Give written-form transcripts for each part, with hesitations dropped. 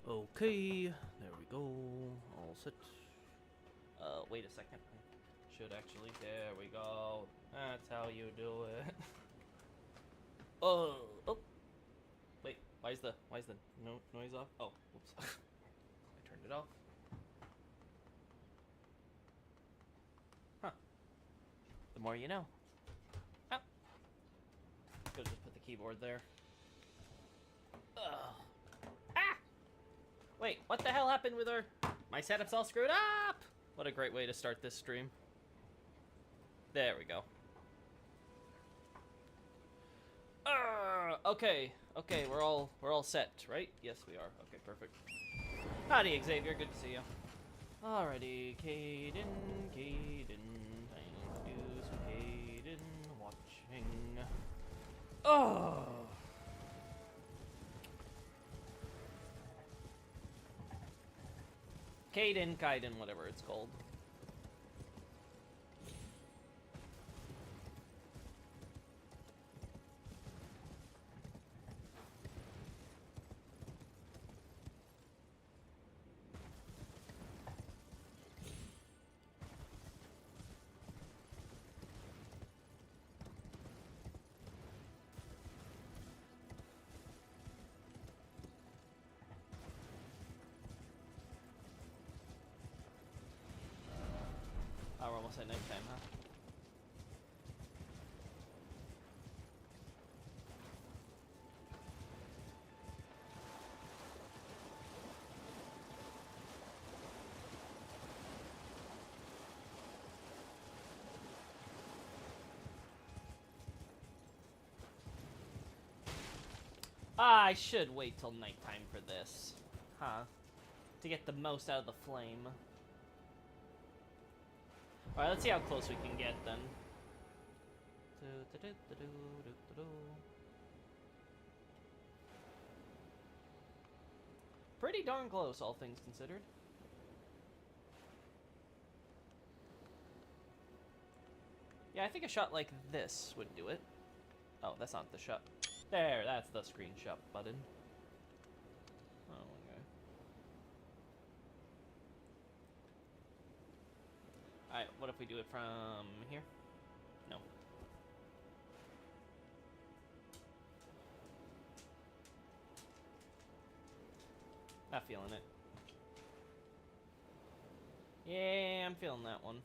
Okay, there we go. All set. Wait a second. Should actually. There we go. That's how you do it. Oh. Wait. Why's the noise off? Oh, whoops. I turned it off. Huh. The more you know. Oh. Could just put the keyboard there. Ugh. Wait, what the hell happened with my setup's all screwed up? What a great way to start this stream. There we go. Okay, we're all set, right? Yes, we are. Okay, perfect. Howdy, Xavier. Good to see you. Alrighty, Kaiden. Time to do some Kaiden watching. Oh. Kaiden, whatever it's called. Oh, we're almost at nighttime, huh? I should wait till nighttime for this. Huh. To get the most out of the flame. Alright, let's see how close we can get then. Pretty darn close, all things considered. Yeah, I think a shot like this would do it. Oh, that's not the shot. There, that's the screenshot button. Oh, okay. Alright, what if we do it from here? No. Not feeling it. Yeah, I'm feeling that one.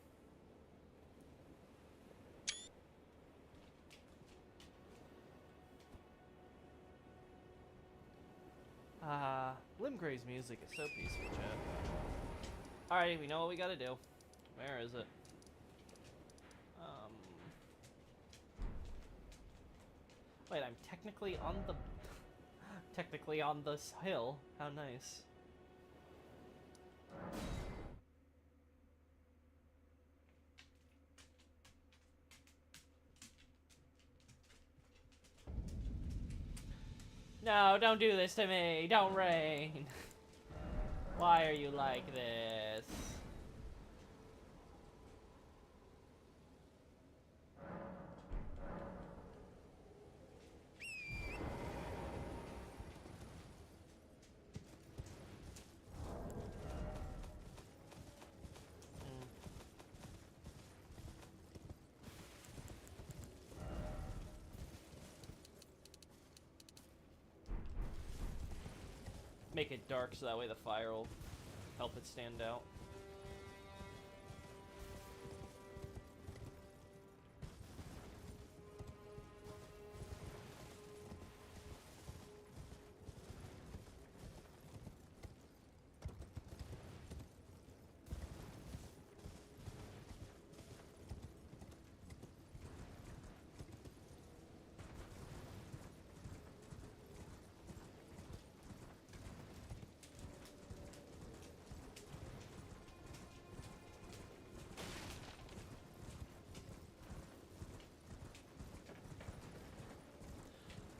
Limgray's music is so peaceful, chat. Alright, we know what we gotta do. Where is it? Wait, I'm technically on the... technically on this hill. How nice. No, don't do this to me. Don't rain. Why are you like this? Make it dark so that way the fire will help it stand out.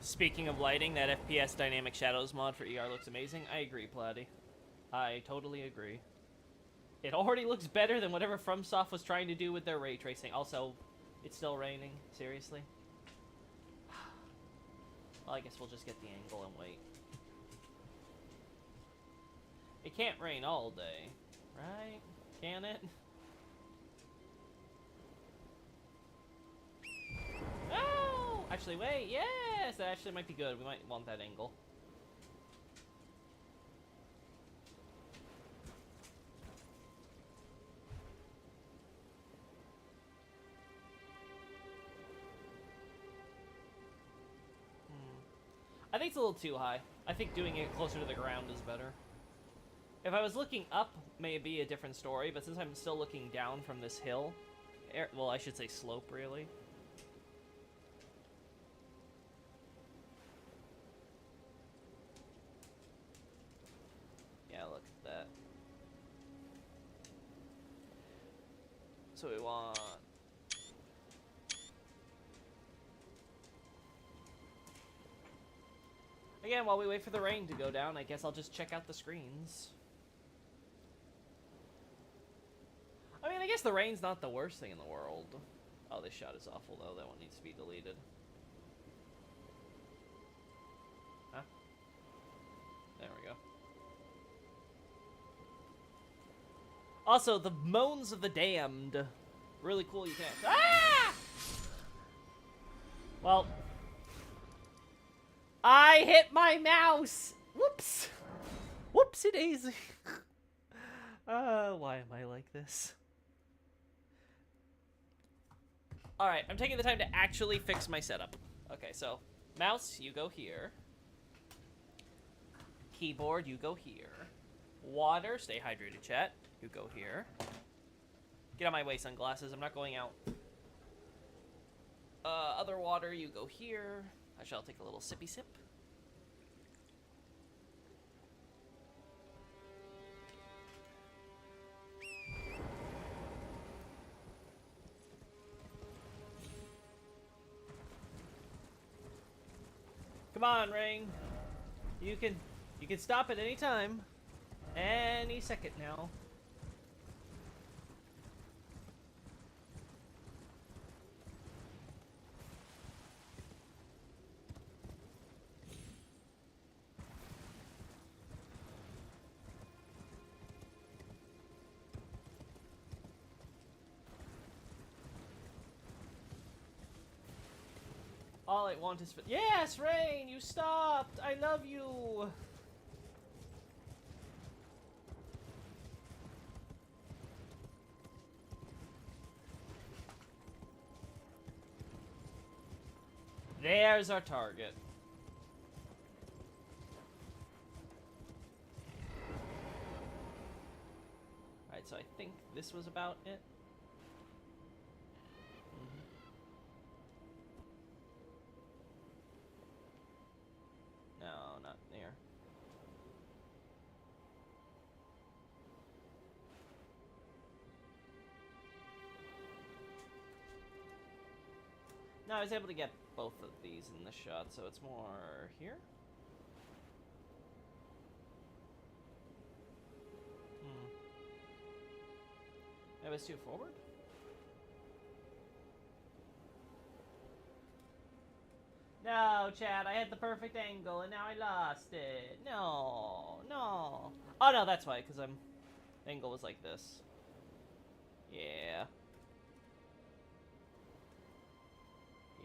Speaking of lighting, that FPS Dynamic Shadows mod for ER looks amazing. I agree, Platy. I totally agree. It already looks better than whatever FromSoft was trying to do with their ray tracing. Also, it's still raining. Seriously? Well, I guess we'll just get the angle and wait. It can't rain all day, right? Can it? No! Actually, wait, yes! That actually might be good. We might want that angle. I think it's a little too high. I think doing it closer to the ground is better. If I was looking up, maybe a different story, but since I'm still looking down from this hill, well, I should say slope, really. Yeah, look at that. So we want... Again, while we wait for the rain to go down, I guess I'll just check out the screens. I mean, I guess the rain's not the worst thing in the world. Oh, this shot is awful, though. That one needs to be deleted. Huh? There we go. Also, the moans of the damned. Really cool, you can't... Ah! Well... I hit my mouse! Whoops! Whoopsie daisy. Why am I like this? Alright, I'm taking the time to actually fix my setup. Okay, so, mouse, you go here. Keyboard, you go here. Water, stay hydrated, chat. You go here. Get out of my way, sunglasses. I'm not going out. Other water, you go here. I shall take a little sippy sip. Come on, Ring. You can stop at any time. Any second now. All I want is for— Yes, Rain, you stopped. I love you. There's our target. Alright, so I think this was about it. No, not there. No, I was able to get both of these in the shot, so it's more here. That was too forward? No, Chad, I had the perfect angle and now I lost it. No, no. Oh, no, that's why, because angle was like this. Yeah.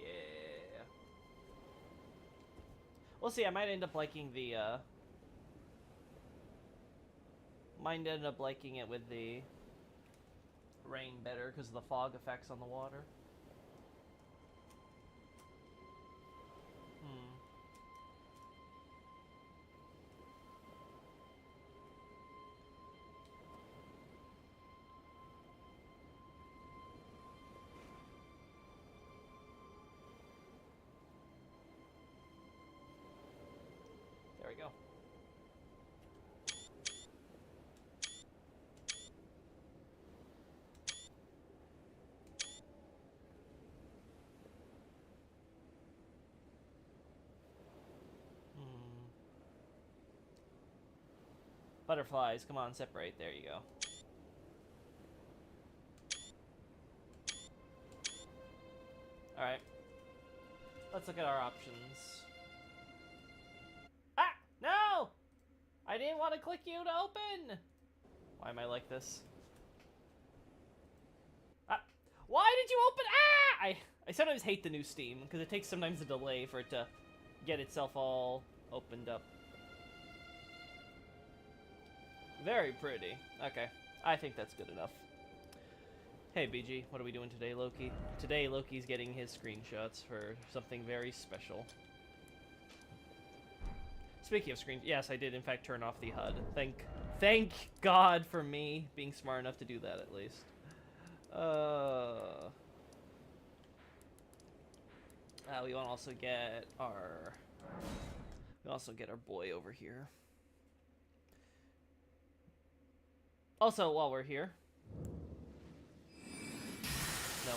Yeah. We'll see, I might end up liking the, might end up liking it with the rain better because of the fog effects on the water. There we go. Butterflies, come on, separate. There you go. Alright. Let's look at our options. Ah! No! I I didn't want to click you to open! Why am I like this? Why did you open? I sometimes hate the new Steam, because it takes sometimes a delay for it to get itself all opened up. Very pretty. Okay, I think that's good enough. Hey, BG, what are we doing today, Loki? Today, Loki's getting his screenshots for something very special. Speaking of screens, yes, I did in fact turn off the HUD. Thank God for me being smart enough to do that at least. We want to also get our boy over here. Also, while we're here, no.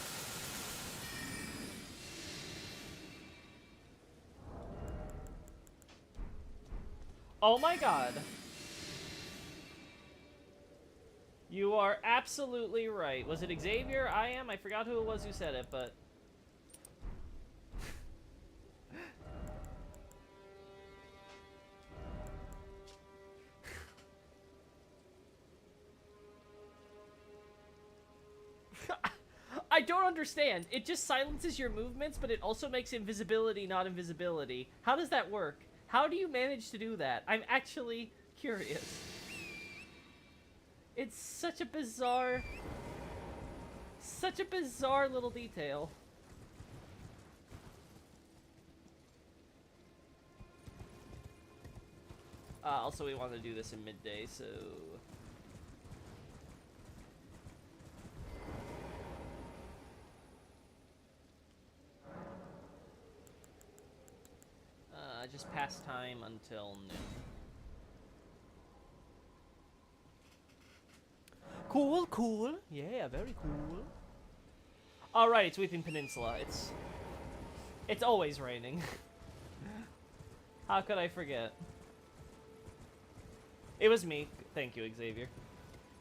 Oh my God. You are absolutely right. Was it Xavier? I forgot who it was who said it, but... I don't understand. It just silences your movements, but it also makes invisibility not invisibility. How does that work? How do you manage to do that? I'm actually curious. It's such a bizarre little detail. Also, we want to do this in midday, so... just past time until noon. Cool, cool. Yeah, very cool. Alright, it's Weeping Peninsula. It's always raining. How could I forget? It was me. Thank you, Xavier.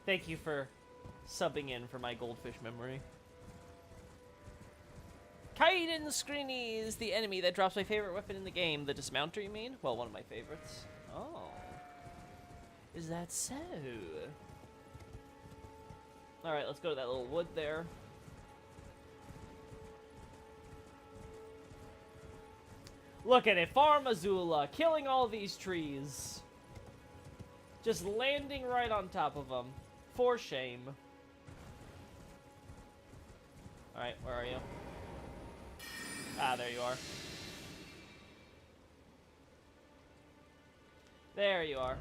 Thank you for subbing in for my goldfish memory. Kaiden Screeny is the enemy that drops my favorite weapon in the game. The dismounter, you mean? Well, one of my favorites. Oh. Is that so? Alright, let's go to that little wood there. Look at it, Farm Azula, killing all these trees. Just landing right on top of them. For shame. Alright, where are you? Ah, there you are. There you are.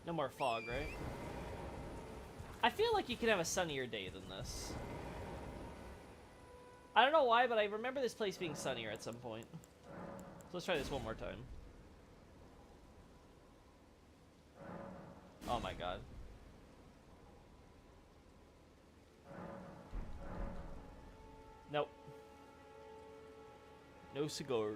No more fog, right? I feel like you could have a sunnier day than this. I don't know why, but I remember this place being sunnier at some point. So let's try this one more time. Oh my God. Nope. No cigar.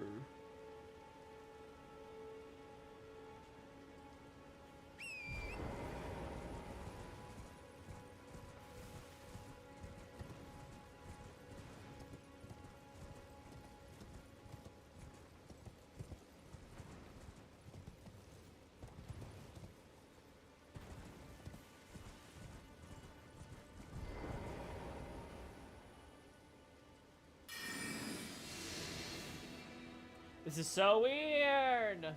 This is so weird! At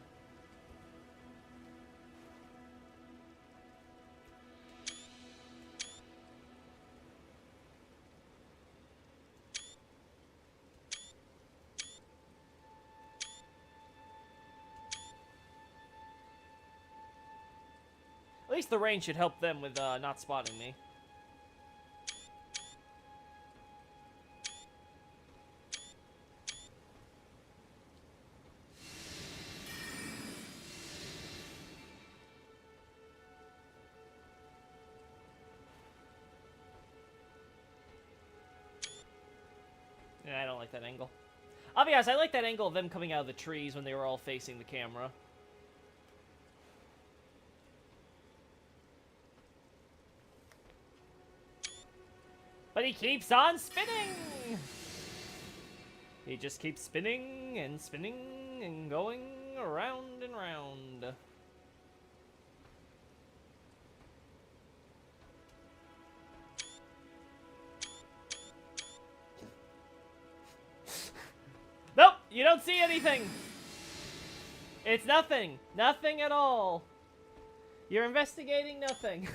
least the rain should help them with not spotting me. Yeah, I don't like that angle. I'll be honest, I like that angle of them coming out of the trees when they were all facing the camera. But he keeps on spinning! He just keeps spinning and spinning and going around and round. Nope, you don't see anything. It's nothing. Nothing at all. You're investigating nothing.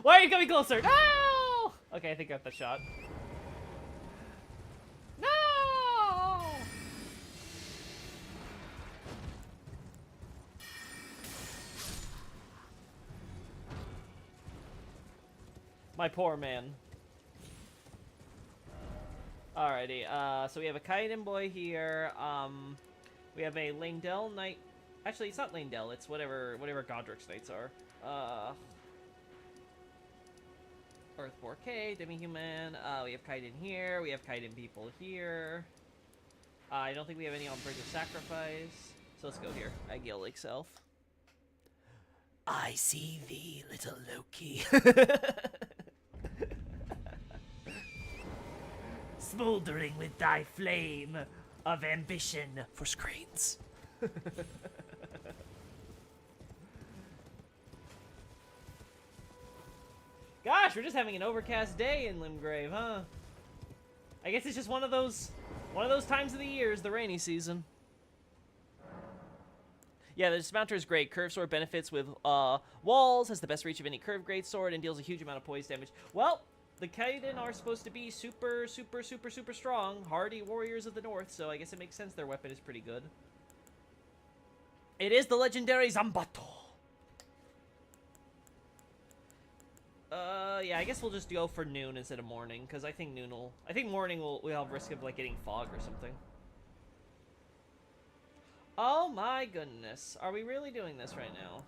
Why are you coming closer? No! Okay, I think I got the shot. No! My poor man. Alrighty, so we have a Kaiden boy here. We have a Langdell Knight. Actually, it's not Langdell. It's whatever Godric's Knights are. Earth 4K, Demi-Human. We have Kaiden here. We have Kaiden people here. I don't think we have any on Bridge of Sacrifice. So let's go here. Agiel Lake South. I see thee, little Loki. Smoldering with thy flame of ambition for screens. Gosh, we're just having an overcast day in Limgrave, huh? I guess it's just one of those times of the years, the rainy season. Yeah, the dismounter is great. Curved sword benefits with walls, has the best reach of any curved great sword, and deals a huge amount of poise damage. Well, the Kaiden are supposed to be super, super, super, super strong, hardy warriors of the north, so I guess it makes sense their weapon is pretty good. It is the legendary Zambato. Yeah, I guess we'll just go for noon instead of morning, because I think morning we'll have risk of, like, getting fog or something. Oh my goodness. Are we really doing this right now?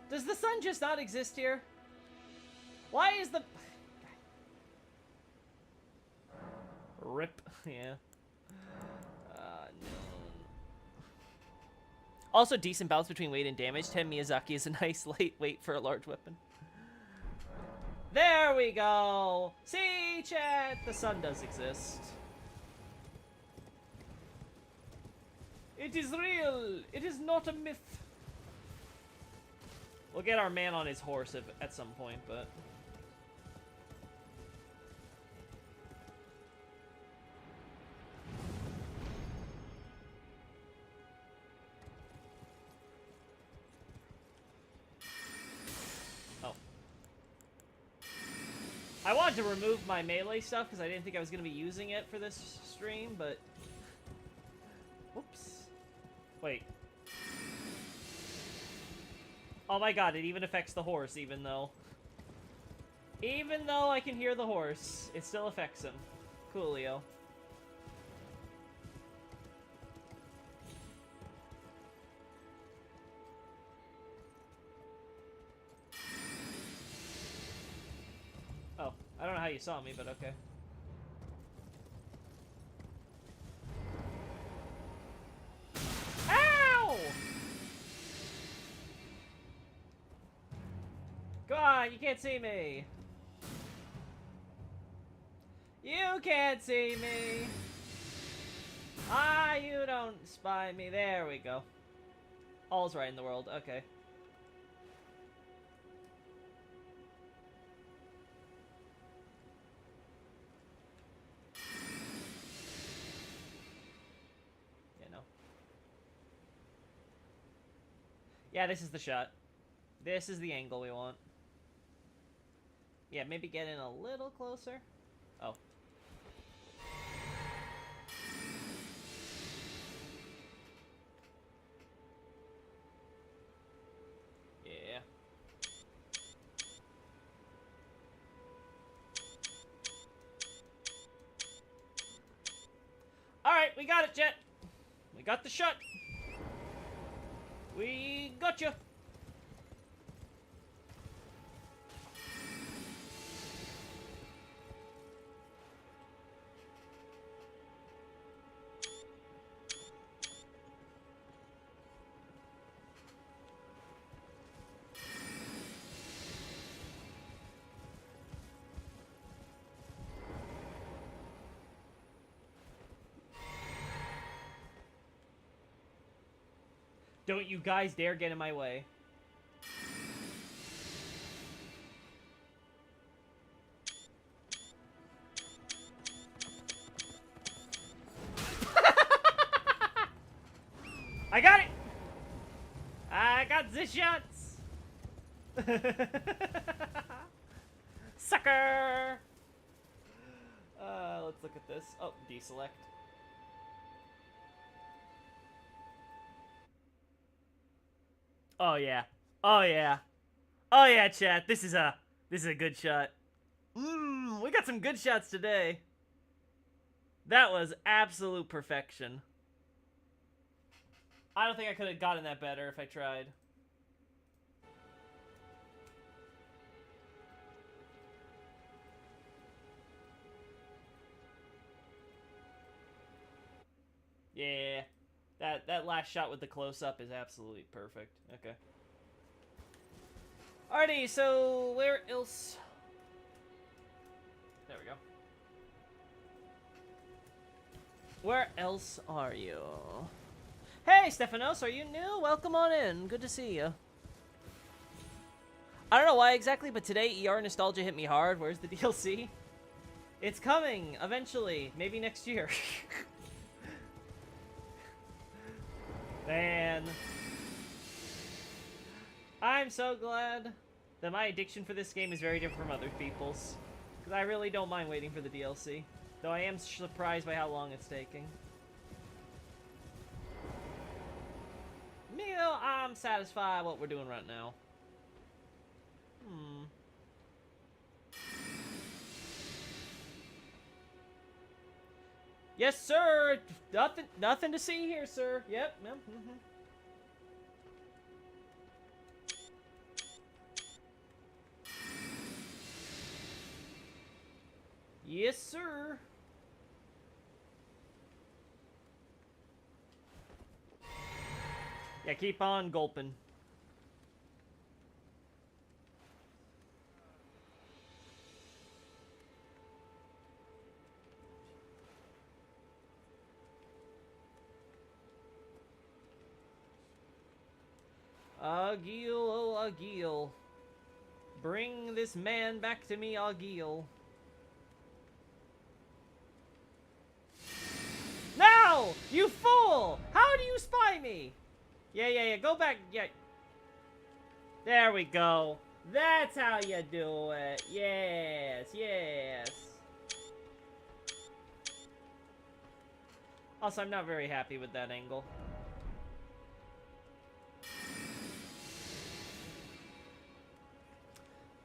Does the sun just not exist here? Why is the... Rip. Yeah. No. Also, decent balance between weight and damage. 10 Miyazaki is a nice lightweight for a large weapon. There we go! See, chat? The sun does exist. It is real! It is not a myth! We'll get our man on his horse at some point, but... I wanted to remove my melee stuff because I didn't think I was going to be using it for this stream, but... Whoops. Wait. Oh my god, it even affects the horse, even though... Even though I can hear the horse, it still affects him. Coolio. Oh, I don't know how you saw me, but okay. Ow! Come on, you can't see me. You can't see me. Ah, you don't spy me. There we go. All's right in the world. Okay. Yeah, this is the shot. This is the angle we want. Yeah, maybe get in a little closer. Oh. Yeah. Alright, we got it, Jet. We got the shot. We gotcha! Don't you guys dare get in my way. I got it! I got the shots! Sucker! Let's look at this. Oh, deselect. Oh yeah. Oh yeah. Oh yeah, chat. This is a good shot. We got some good shots today. That was absolute perfection. I don't think I could have gotten that better if I tried. Yeah. That last shot with the close-up is absolutely perfect. Okay. Alrighty, so where else? There we go. Where else are you? Hey, Stefanos, are you new? Welcome on in. Good to see you. I don't know why exactly, but today ER nostalgia hit me hard. Where's the DLC? It's coming, eventually. Maybe next year. Man. I'm so glad that my addiction for this game is very different from other people's. Because I really don't mind waiting for the DLC. Though I am surprised by how long it's taking. You know, I'm satisfied with what we're doing right now. Yes, sir! Nothing to see here, sir. Yep. Yes, sir. Yeah, keep on gulping. Agil, oh Agil. Bring this man back to me, Agil. No! You fool! How do you spy me? Yeah. Go back. Yeah. There we go. That's how you do it. Yes. Also, I'm not very happy with that angle.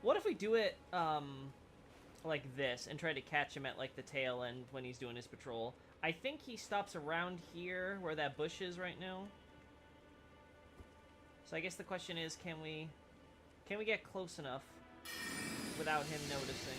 What if we do it, like this, and try to catch him at, like, the tail end when he's doing his patrol? I think he stops around here, where that bush is right now. So I guess the question is, can we get close enough without him noticing?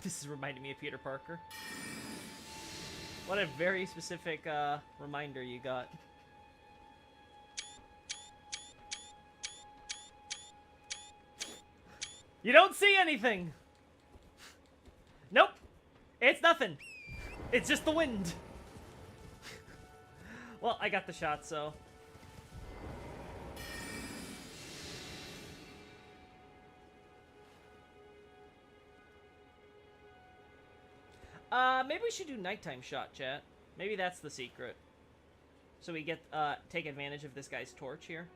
This is reminding me of Peter Parker. What a very specific reminder you got. You don't see anything! Nope! It's nothing! It's just the wind! Well, I got the shot, so... Maybe we should do nighttime shot, chat. Maybe that's the secret. So we get, take advantage of this guy's torch here.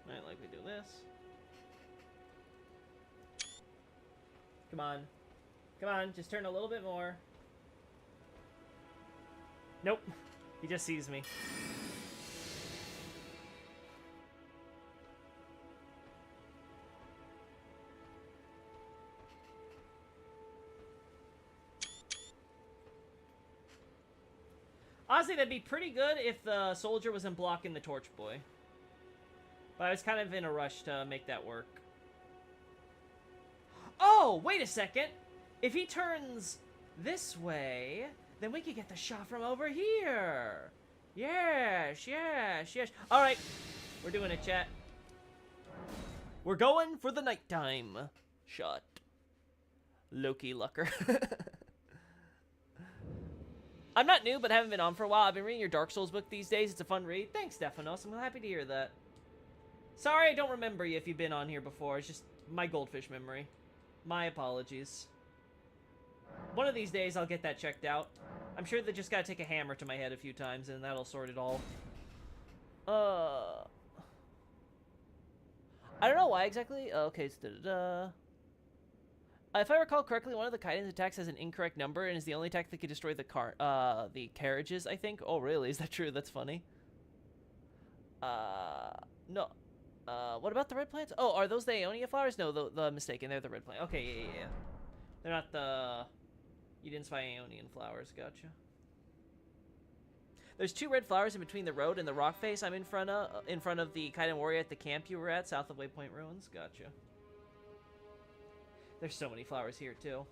Right, like we do this. Come on. Come on, just turn a little bit more. Nope. He just sees me. Honestly, that'd be pretty good if the soldier wasn't blocking the torch boy. But I was kind of in a rush to make that work. Oh, wait a second. If he turns this way, Then we could get the shot from over here. Yes, yes, yes. All right, we're doing it, chat. We're going for the nighttime shot. Loki Lucker. I'm not new, but haven't been on for a while. I've been reading your Dark Souls book these days. It's a fun read. Thanks, Stephanos. I'm happy to hear that. Sorry I don't remember you if you've been on here before. It's just my goldfish memory. My apologies. One of these days, I'll get that checked out. I'm sure they just gotta take a hammer to my head a few times, and that'll sort it all. I don't know why exactly. Okay, it's da-da-da. If I recall correctly, one of the Kaiden's attacks has an incorrect number and is the only attack that could destroy the carriages, I think. Oh, really? Is that true? That's funny. No. What about the red plants? Oh, are those the Aeonia flowers? No, the mistaken. They're the red plant. Okay, yeah. They're not the... You didn't spy Aeonian flowers. Gotcha. There's 2 red flowers in between the road and the rock face I'm in front of the Kaiden warrior at the camp you were at, south of Waypoint Ruins. Gotcha. There's so many flowers here, too.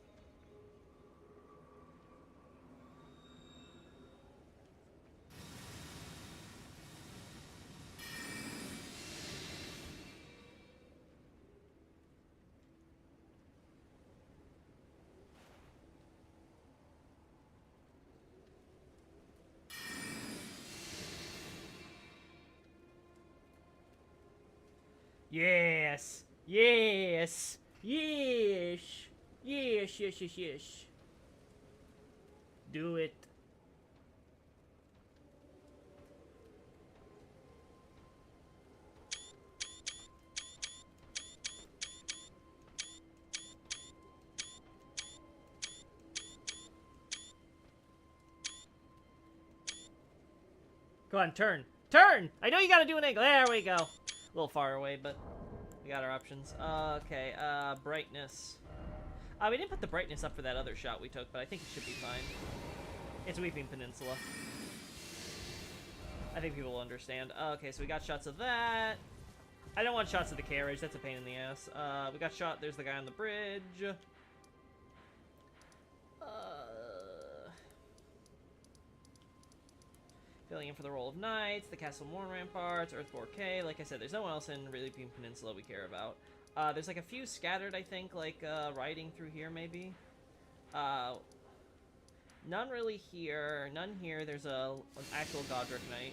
Yes! Yes! Yes! Yes, yes, yes, yes. Do it. Go on, turn. Turn! I know you gotta do an angle. There we go. A little far away, but we got our options. Okay, brightness. We didn't put the brightness up for that other shot we took, but I think it should be fine. It's Weeping Peninsula. I think people will understand. Okay, so we got shots of that. I don't want shots of the carriage. That's a pain in the ass. We got shot. There's the guy on the bridge. Filling in for the role of knights, the Castle Morn Ramparts, Earthbore K. Like I said, there's no one else in Weeping Peninsula we care about. There's like a few scattered, I think, like riding through here maybe. None really here. None here. There's an actual Godric Knight.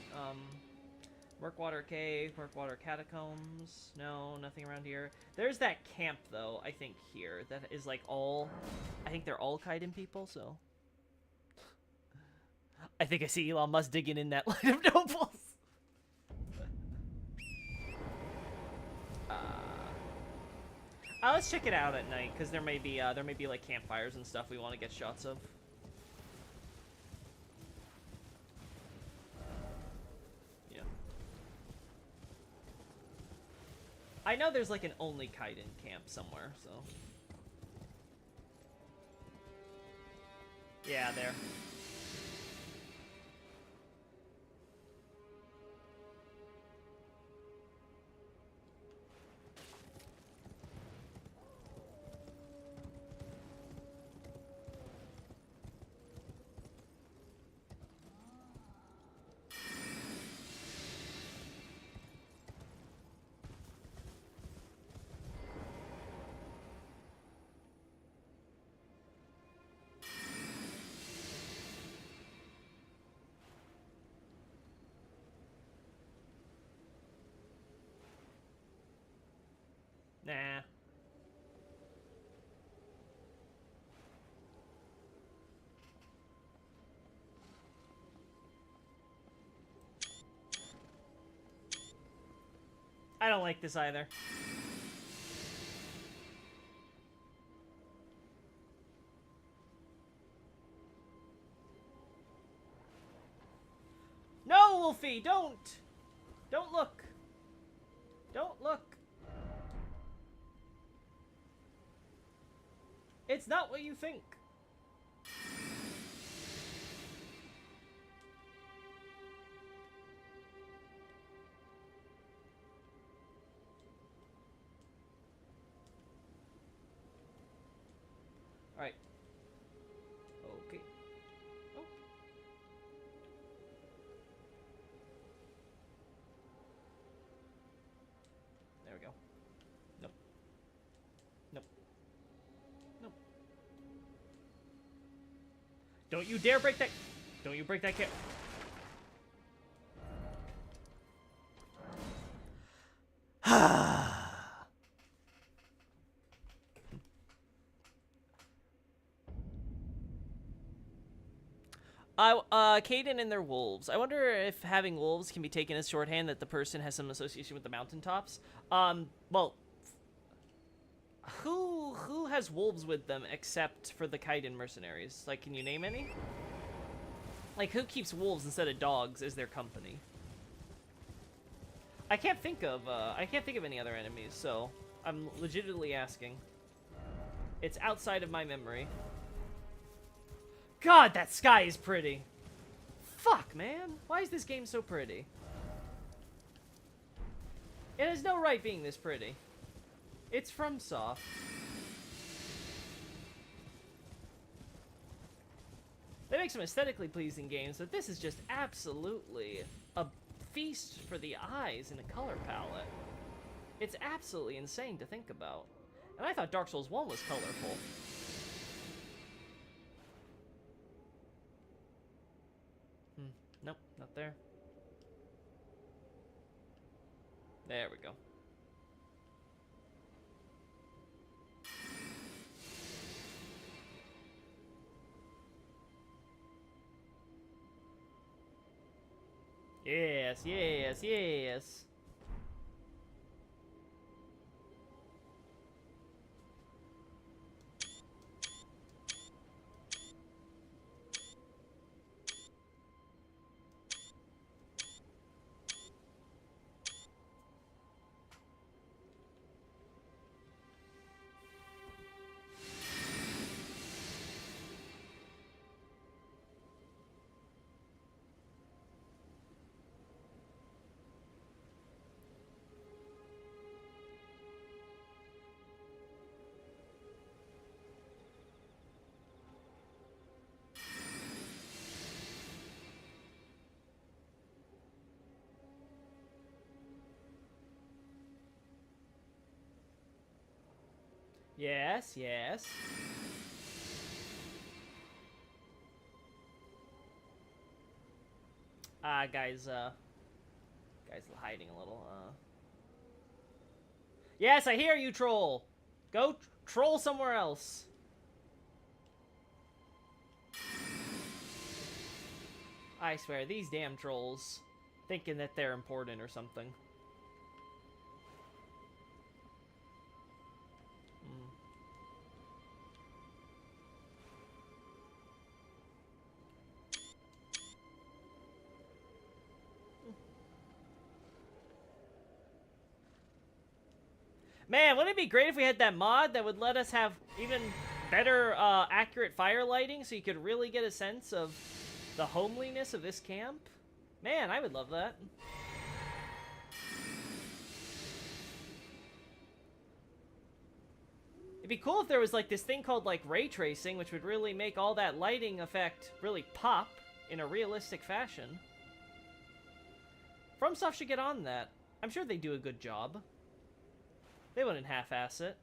Murkwater Cave, Murkwater Catacombs. No, nothing around here. There's that camp, though, I think, here. That is, like, all... I think they're all Kaiden people, so... I think I see Elon Musk digging in that line of nobles. Let's check it out at night, because there may be, like, campfires and stuff we want to get shots of. I know there's like an only Kaiden camp somewhere, so. Yeah, there. Nah. I don't like this either. No, Wolfie, don't! Don't look. Don't look. It's not what you think. Alright. Okay. we go. Nope. Nope. Nope. Don't you dare break that... Don't you break that camera. Kaiden and their wolves. I wonder if having wolves can be taken as shorthand that the person has some association with the mountaintops. Well, who has wolves with them except for the Kaiden mercenaries? Like, can you name any? Like, who keeps wolves instead of dogs as their company? I can't think of any other enemies, so I'm legitimately asking. It's outside of my memory. God, that sky is pretty. Fuck, man. Why is this game so pretty? It has no right being this pretty. It's FromSoft. They make some aesthetically pleasing games, but this is just absolutely a feast for the eyes in a color palette. It's absolutely insane to think about. And I thought Dark Souls 1 was colorful. Nope, not there. There we go. Yes, yes, yes. Yes, yes. Guys hiding a little, Yes, I hear you, troll! Go troll somewhere else. I swear, these damn trolls. Thinking that they're important or something. Man, wouldn't it be great if we had that mod that would let us have even better, accurate fire lighting so you could really get a sense of the homeliness of this camp? Man, I would love that. It'd be cool if there was, like, this thing called, like, ray tracing, which would really make all that lighting effect really pop in a realistic fashion. FromSoft should get on that. I'm sure they do a good job. They wouldn't half-ass it.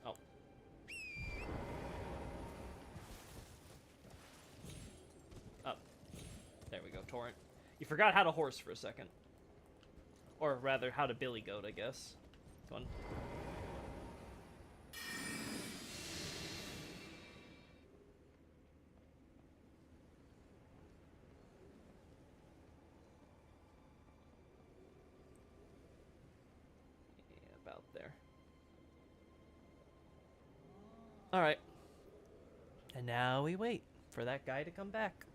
Oh. Up. There we go, torrent. You forgot how to horse for a second. Or rather, how to billy goat, I guess. Go on. Yeah, about there. Alright. And now we wait for that guy to come back.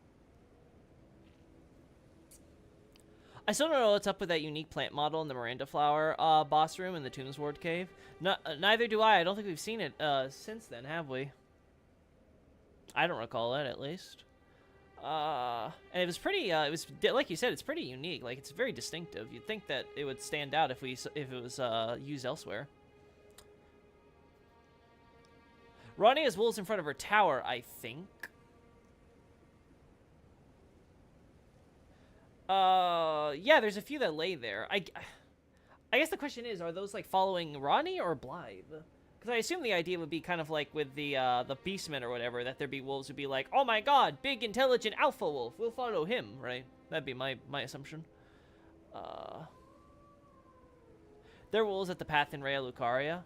I still don't know what's up with that unique plant model in the Miranda Flower boss room in the Tombsward Cave. Neither do I. I don't think we've seen it since then, have we? I don't recall it, at least. And it was pretty, like you said, it's pretty unique. Like, it's very distinctive. You'd think that it would stand out if it was used elsewhere. Ronnie has wolves in front of her tower, I think. Yeah, there's a few that lay there. I guess the question is, are those, like, following Ronnie or Blythe? Because I assume the idea would be kind of like with the Beastmen or whatever, that there'd be wolves would be like, oh my god, big, intelligent alpha wolf, we'll follow him, right? That'd be my assumption. There are wolves at the path in Rea Lucaria.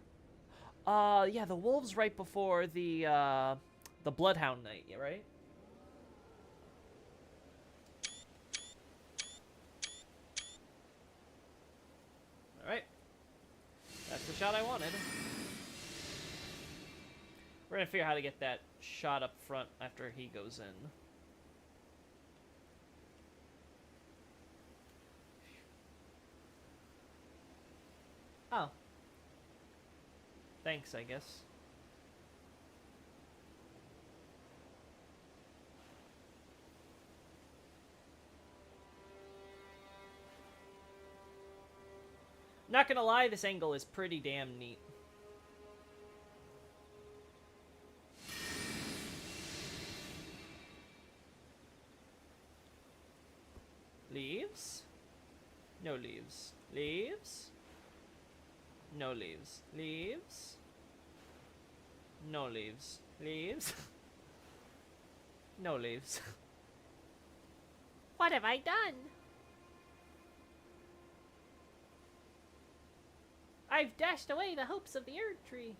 Yeah, the wolves right before the Bloodhound Knight, yeah, right? Alright. That's the shot I wanted. We're gonna figure out how to get that shot up front after he goes in. Oh. Thanks, I guess. Not gonna lie, this angle is pretty damn neat. Leaves? No leaves. Leaves? No leaves. Leaves? No leaves. Leaves? No leaves. What have I done? I've dashed away the hopes of the Erd Tree.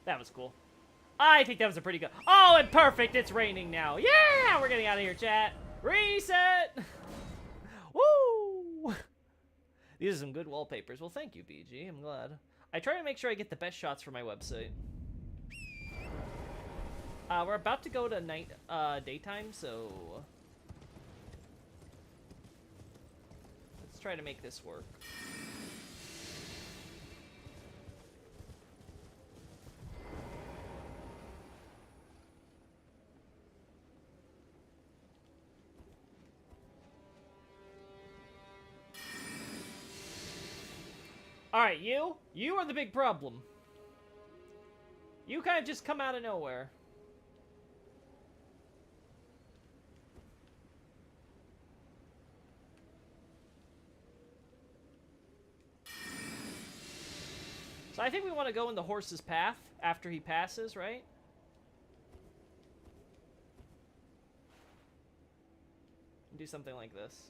That was cool. I think that was a pretty good... Oh, and perfect! It's raining now. Yeah! We're getting out of here, chat. Reset! Woo! These are some good wallpapers. Well, thank you, BG. I'm glad. I try to make sure I get the best shots for my website. We're about to go to night, daytime, so... Let's try to make this work. Alright, you are the big problem. You kind of just come out of nowhere. So I think we want to go in the horse's path after he passes, right? Do something like this.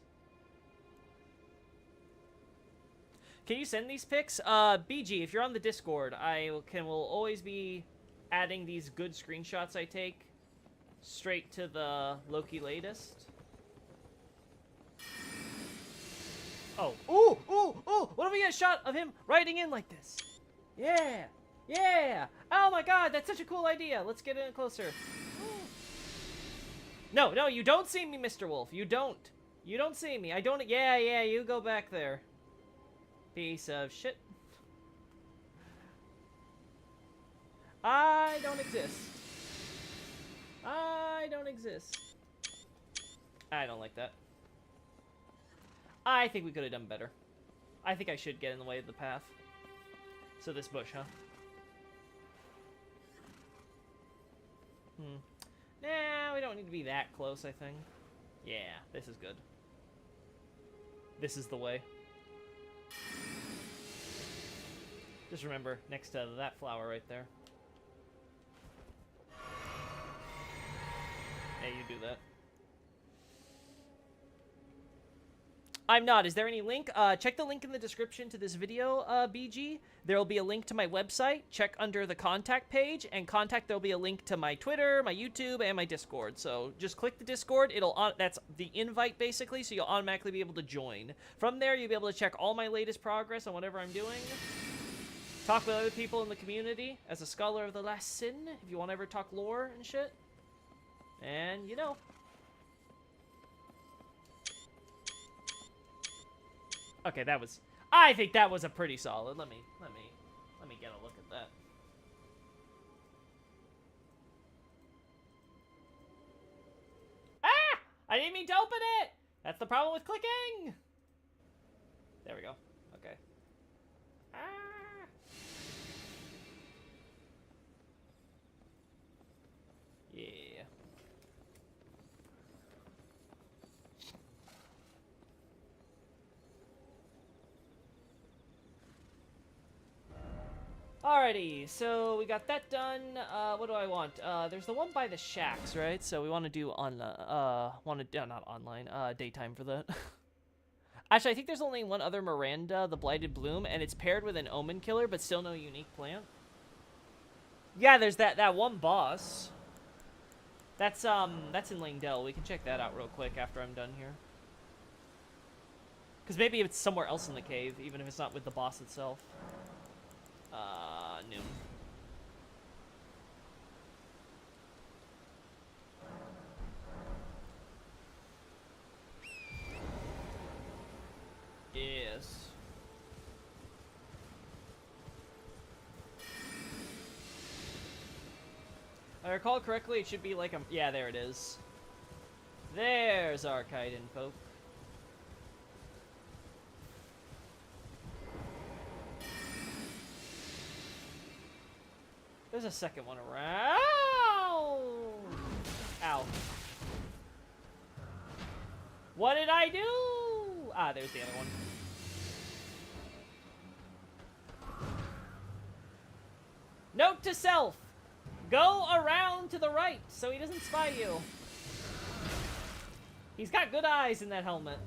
Can you send these pics? BG, if you're on the Discord, will always be adding these good screenshots I take straight to the Loki latest. Oh. Ooh! Ooh! Ooh! What if we get a shot of him riding in like this? Yeah! Yeah! Oh my god, that's such a cool idea! Let's get in closer. No, no, you don't see me, Mr. Wolf. You don't. You don't see me. I don't... Yeah, yeah, you go back there. Piece of shit. I don't exist. I don't exist. I don't like that. I think we could have done better. I think I should get in the way of the path. So this bush, huh? Nah, we don't need to be that close, I think. Yeah, this is good. This is the way. Just remember, next to that flower right there. Yeah, you do that. I'm not. Is there any link? Check the link in the description to this video, BG. There will be a link to my website. Check under the contact page, and there will be a link to my Twitter, my YouTube, and my Discord. So just click the Discord. That's the invite, basically, so you'll automatically be able to join. From there, you'll be able to check all my latest progress on whatever I'm doing. Talk with other people in the community as a scholar of the last sin, if you want to ever talk lore and shit. And, you know. Okay, that was... I think that was a pretty solid. Let me get a look at that. Ah! I didn't mean to open it! That's the problem with clicking! There we go. Okay. Ah! Yeah. Alrighty, so we got that done. What do I want? There's the one by the shacks, right? So we want to do on not online, daytime for that. Actually, I think there's only one other Miranda, the Blighted Bloom, and it's paired with an Omen Killer, but still no unique plant. Yeah, there's that one boss. That's in Langdell. We can check that out real quick after I'm done here. Because maybe it's somewhere else in the cave, even if it's not with the boss itself. Noon. Yes. If I recall correctly, it should be like a... Yeah, there it is. There's our Kaiden, folk. There's a second one around. Ow. What did I do? Ah, there's the other one. Note to self. Go around to the right so he doesn't spy you. He's got good eyes in that helmet.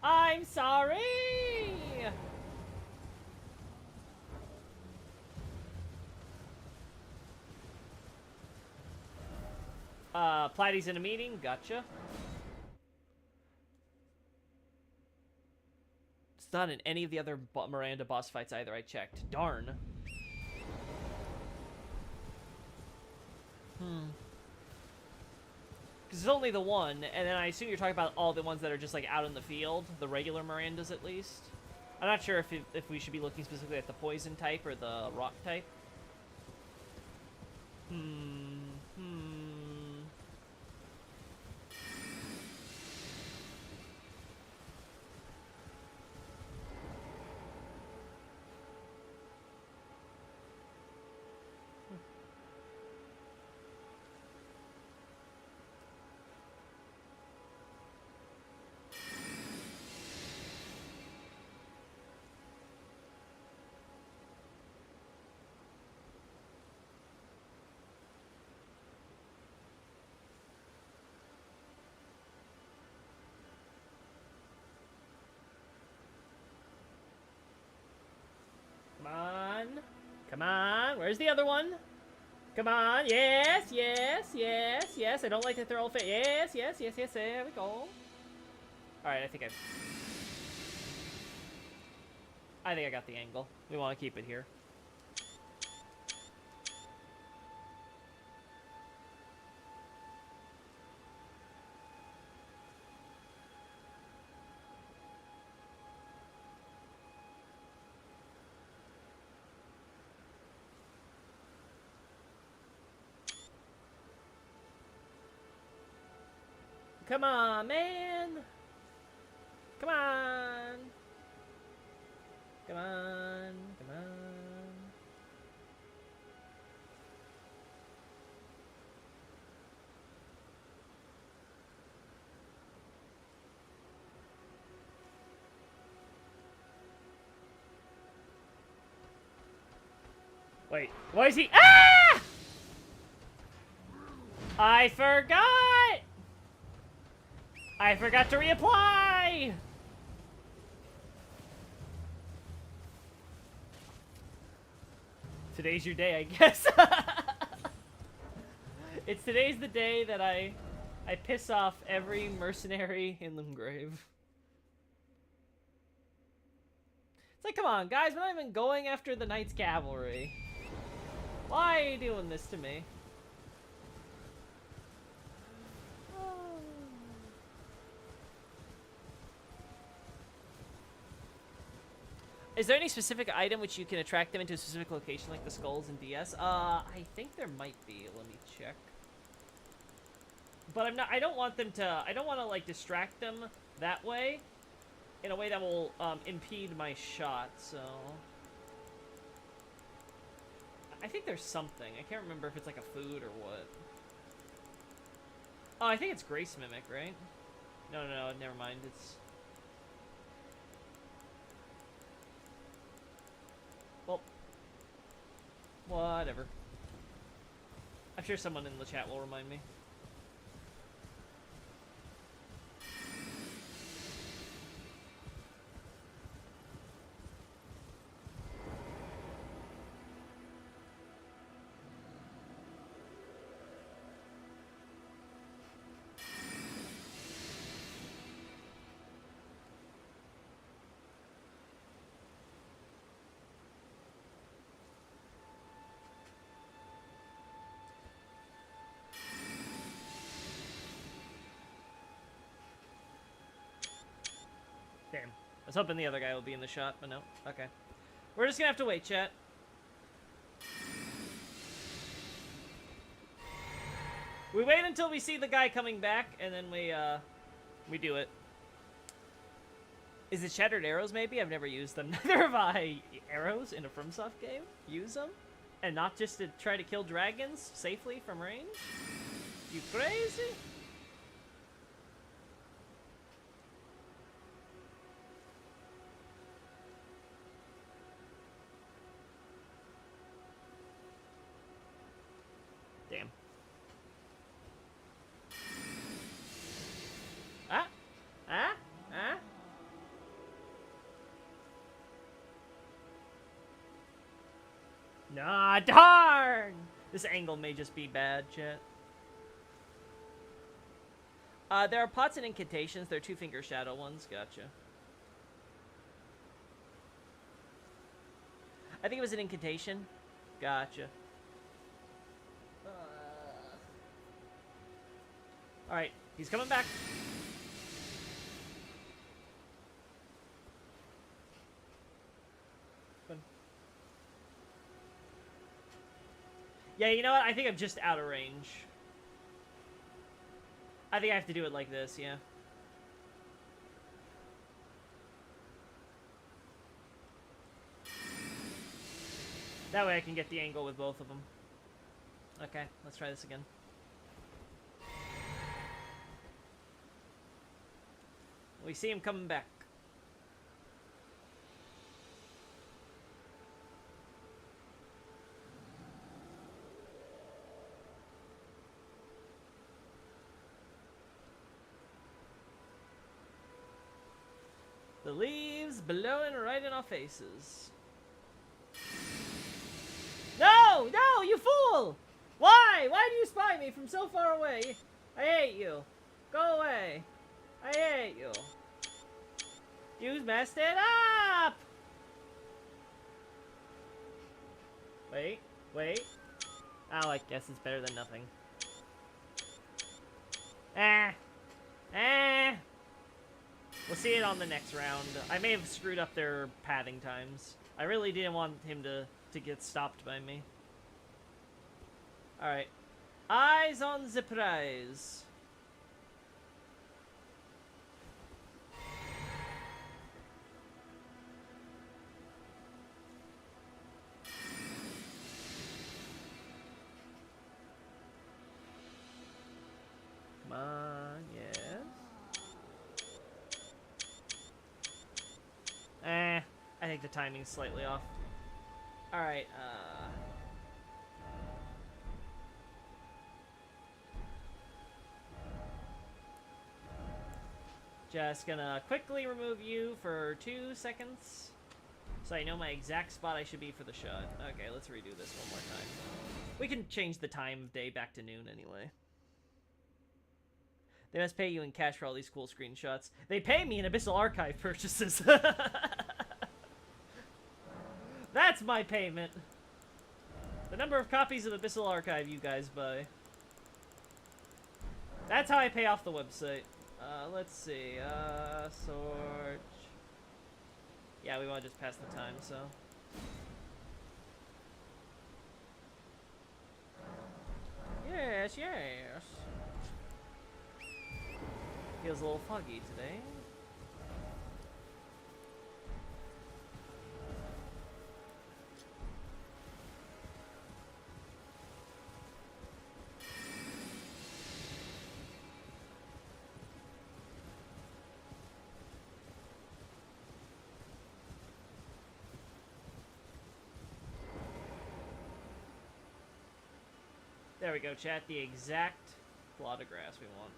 I'm sorry. Platy's in a meeting. Gotcha. It's not in any of the other Miranda boss fights either. I checked. Darn. Because it's only the one, and then I assume you're talking about all the ones that are just like out in the field, the regular Mirandas at least. I'm not sure if we should be looking specifically at the poison type or the rock type. Come on, where's the other one? Come on, yes, yes, yes, yes. I don't like that they're all fit. Yes, yes, yes, yes, there we go. Alright, I think I got the angle. We want to keep it here. Come on, man! Come on! Come on, come on. Wait, why is he— Ah! I forgot! I forgot to reapply! Today's your day, I guess. Today's the day that I piss off every mercenary in Limgrave. It's like, come on, guys, we're not even going after the Knight's Cavalry. Why are you doing this to me? Is there any specific item which you can attract them into a specific location, like the skulls in DS? I think there might be. Let me check. But I'm not. I don't want them to. I don't want to like distract them that way, in a way that will impede my shot. So I think there's something. I can't remember if it's like a food or what. Oh, I think it's Grace Mimic, right? No, never mind. It's... Well, whatever. I'm sure someone in the chat will remind me. Damn. I was hoping the other guy would be in the shot, but no. Okay. We're just gonna have to wait, chat. We wait until we see the guy coming back, and then we do it. Is it Shattered Arrows, maybe? I've never used them. Neither have I. Arrows in a FromSoft game? Use them? And not just to try to kill dragons safely from range? You crazy? Damn. Nah, darn! This angle may just be bad, chat. There are pots and incantations. They're two-finger shadow ones. Gotcha. I think it was an incantation. Gotcha. Alright, he's coming back. Yeah, you know what? I think I'm just out of range. I think I have to do it like this, yeah. That way I can get the angle with both of them. Okay, let's try this again. We see him coming back. The leaves blowing right in our faces. No! No, you fool! Why? Why do you spy me from so far away? I hate you. Go away. I hate you. You messed it up! Wait, wait. Oh, I guess it's better than nothing. We'll see it on the next round. I may have screwed up their pathing times. I really didn't want him to get stopped by me. Alright. Eyes on the prize. Come on, yes. I think the timing's slightly off. Alright, just gonna quickly remove you for 2 seconds, so I know my exact spot I should be for the shot. Okay, let's redo this one more time. We can change the time of day back to noon anyway. They must pay you in cash for all these cool screenshots. They pay me in Abyssal Archive purchases. That's my payment. The number of copies of Abyssal Archive you guys buy. That's how I pay off the website. Let's see. Sort. Yeah, we want to just pass the time, so. Yes, yes. Feels a little foggy today. There we go, chat. The exact blot of grass we want.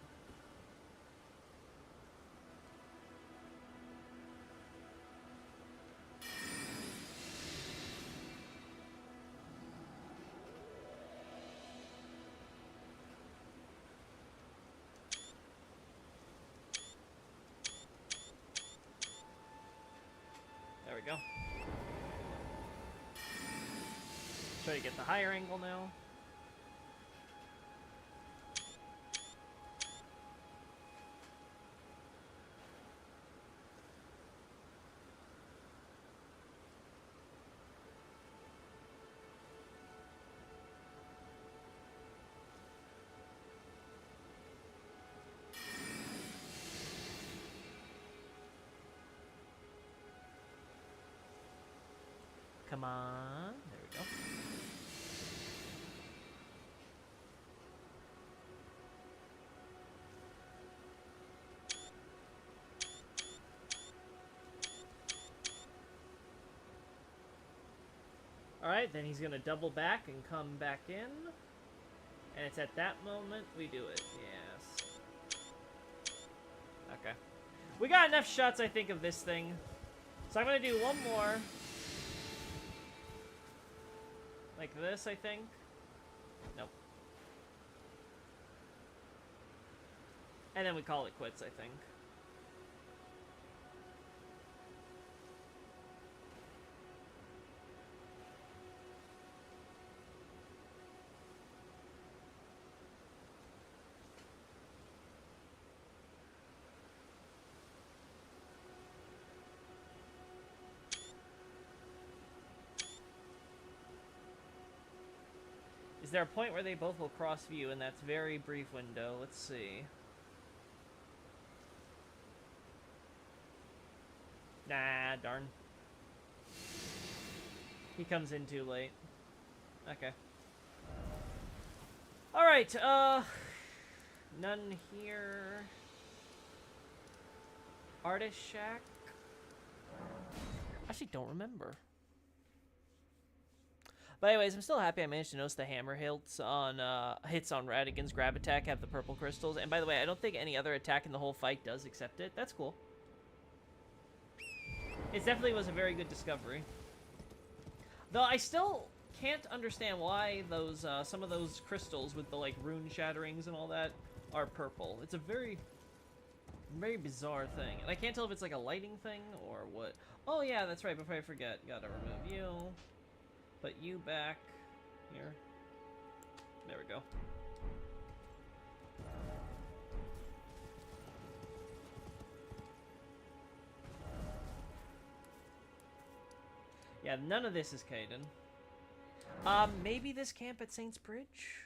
There we go. Try to get the higher angle now. Come on. There we go. Alright, then he's going to double back and come back in. And it's at that moment we do it. Yes. Okay. We got enough shots, I think, of this thing. So I'm going to do one more. Like this, I think. Nope. And then we call it quits, I think. Is there a point where they both will cross view in that very brief window? Let's see. Nah, darn. He comes in too late. Okay. Alright, none here. Artist Shack? Actually don't remember. But anyways, I'm still happy I managed to notice the hammer hits on Radigan's grab attack have the purple crystals. And by the way, I don't think any other attack in the whole fight does accept it. That's cool. It definitely was a very good discovery. Though I still can't understand why those some of those crystals with the like rune shatterings and all that are purple. It's a very, very bizarre thing. And I can't tell if it's like a lighting thing or what. Oh yeah, that's right, before I forget. Gotta remove you. Put you back here. There we go. Yeah, none of this is Kaiden. Maybe this camp at Saints Bridge?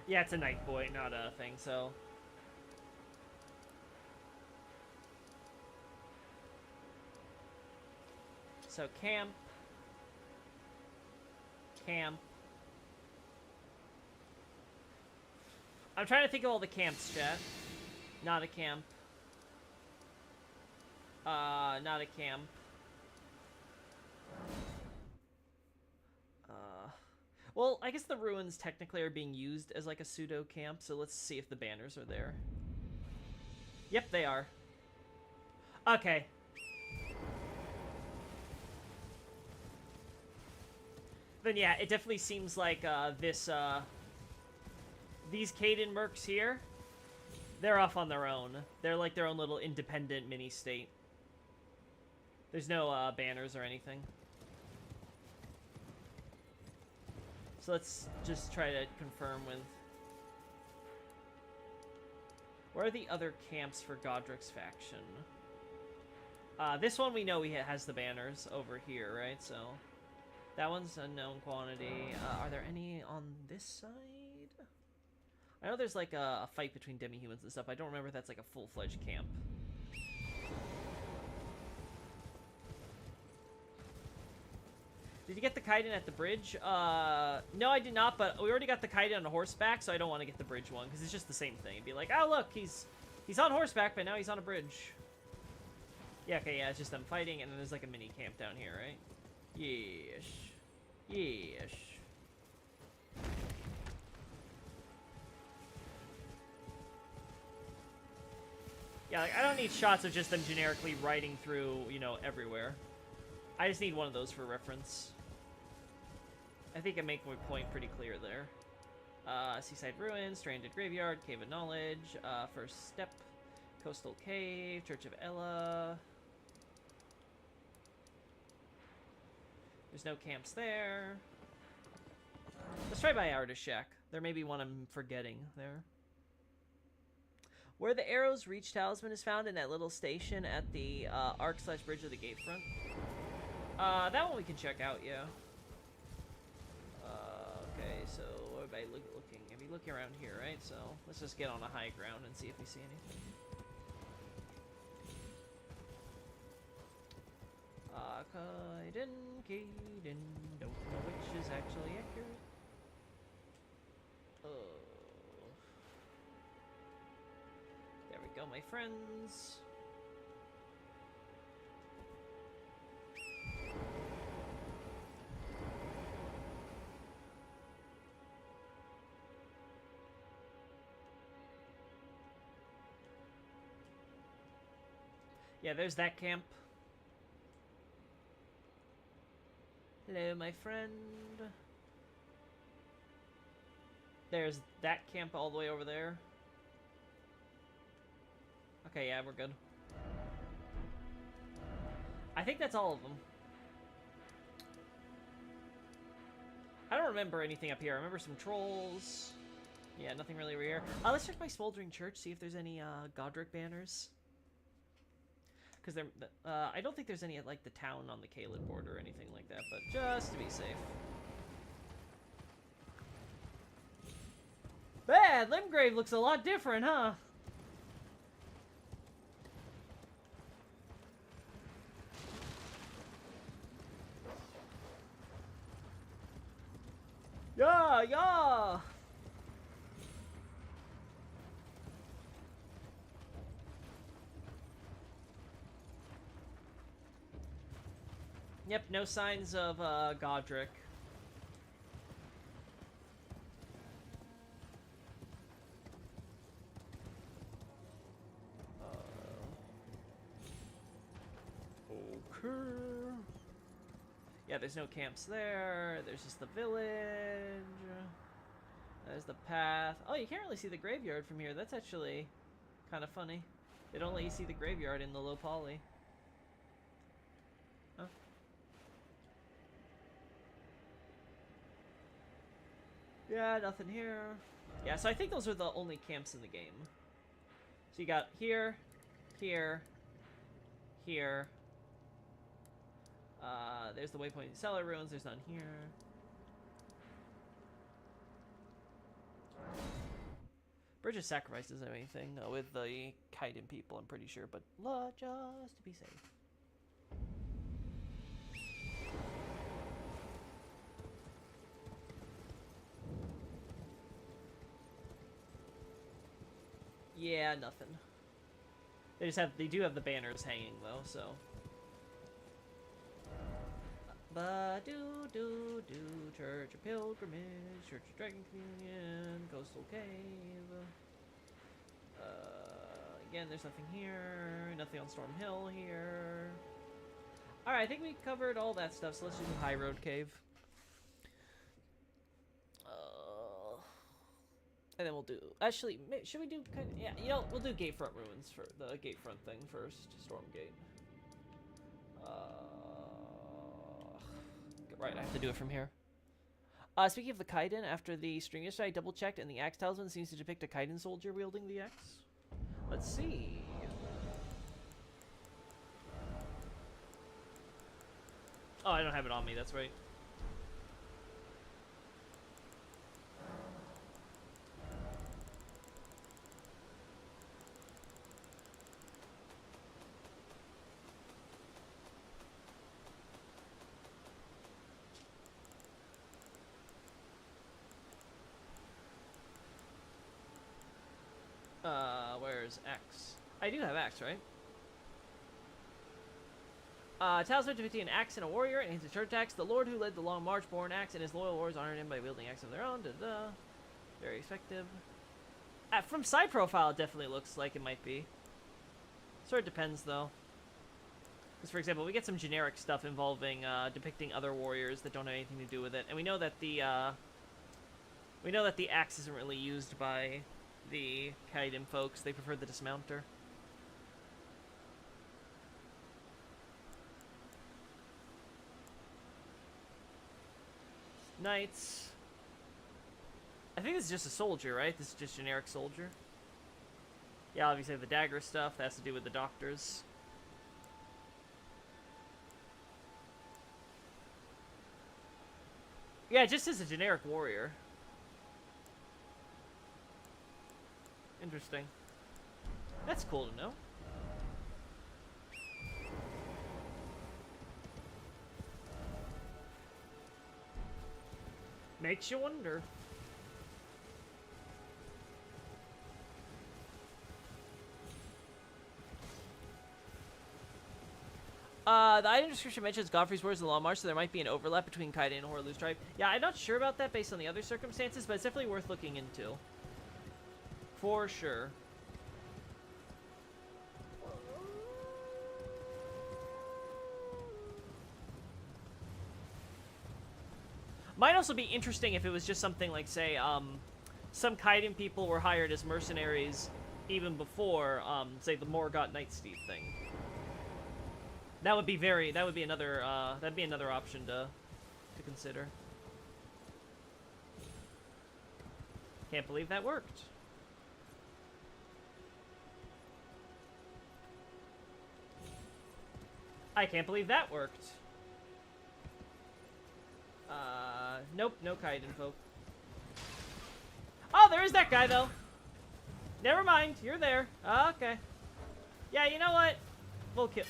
Yeah, it's a night boy, not a thing, so... So, camp. Camp. I'm trying to think of all the camps, chat. Not a camp. Not a camp. Well, I guess the ruins technically are being used as like a pseudo camp, so let's see if the banners are there. Yep, they are. Okay. Then yeah, it definitely seems like these Kaiden mercs here, they're off on their own. They're like their own little independent mini-state. There's no banners or anything. So let's just try to confirm with... Where are the other camps for Godrick's faction? This one we know he has the banners over here, right? So that one's a known quantity. Are there any on this side? I know there's like a fight between demi-humans and stuff. I don't remember if that's like a full-fledged camp. Did you get the Kaiden at the bridge? No, I did not, but we already got the Kaiden on horseback, so I don't want to get the bridge one, because it's just the same thing. It'd be like, oh, look, he's on horseback, but now he's on a bridge. Yeah, okay, yeah, it's just them fighting, and then there's like a mini camp down here, right? Yes. Yes. Yeah, like, I don't need shots of just them generically riding through, you know, everywhere. I just need one of those for reference. I think I make my point pretty clear there. Seaside Ruins, Stranded Graveyard, Cave of Knowledge, First Step, Coastal Cave, Church of Ella. There's no camps there. Let's try by Artist Shack. There may be one I'm forgetting there. Where the Arrow's Reach Talisman is found in that little station at the Arc/Bridge of the Gatefront. That one we can check out, yeah. Okay, so what am I looking? Maybe looking around here, right? So let's just get on a high ground and see if we see anything. Kaiden, don't know which is actually accurate. Oh. There we go, my friends. Yeah, there's that camp. Hello, my friend. There's that camp all the way over there. Okay, yeah, we're good. I think that's all of them. I don't remember anything up here. I remember some trolls. Yeah, nothing really over here. Let's check my Smoldering Church, see if there's any Godrick banners. Because I don't think there's any at like the town on the Caelid border or anything like that, but just to be safe. Bad! Limgrave looks a lot different, huh? Yeah, yeah! Yep, no signs of Godrick. Okay. Yeah, there's no camps there. There's just the village. There's the path. Oh, you can't really see the graveyard from here. That's actually kind of funny. They don't let you see the graveyard in the low poly. Huh? Yeah, nothing here. Yeah, so I think those are the only camps in the game. So you got here, here, here. There's the waypoint cellar ruins. There's none here. Bridge of Sacrifice doesn't have anything with the Kaiden people, I'm pretty sure, but just to be safe. Yeah, nothing. They do have the banners hanging though, so. Ba-do-do-do, Church of Pilgrimage, Church of Dragon Communion, Coastal Cave. Again, there's nothing here. Nothing on Storm Hill here. Alright, I think we covered all that stuff, so let's do the High Road Cave. And then we'll do... Actually, should we do... Yeah, you know, we'll do Gatefront Ruins for the Gatefront thing first. Stormgate. Right, I have to do it from here. Speaking of the Kaiden, after the stream yesterday, I double-checked, and the Axe Talisman seems to depict a Kaiden soldier wielding the axe. Let's see. Oh, I don't have it on me, that's right. Where's Axe? I do have Axe, right? Talisman depicting an axe and a warrior, and his church axe. The lord who led the long march bore an axe, and his loyal warriors honored him by wielding axe of their own. Very effective. From side profile, it definitely looks like it might be. Sort of depends, though. Because, for example, we get some generic stuff involving depicting other warriors that don't have anything to do with it, and we know that the axe isn't really used by the Kaiden folks. They prefer the dismounter. Knights. I think this is just a soldier, right? This is just generic soldier. Yeah, obviously the dagger stuff. That has to do with the doctors. Yeah, just as a generic warrior. Interesting. That's cool to know. Makes you wonder. The item description mentions Godfrey's words in the Long March, so there might be an overlap between Kaiden and Horlu's tribe. Yeah, I'm not sure about that based on the other circumstances, but it's definitely worth looking into. For sure. Might also be interesting if it was just something like, say, some Kaiden people were hired as mercenaries even before, say, the Morgott Nightsteed thing. That would be another option to consider. Can't believe that worked. I can't believe that worked. Nope, no Kaiden folk. Oh, there is that guy, though. Never mind, you're there. Okay. Yeah, you know what? We'll kill...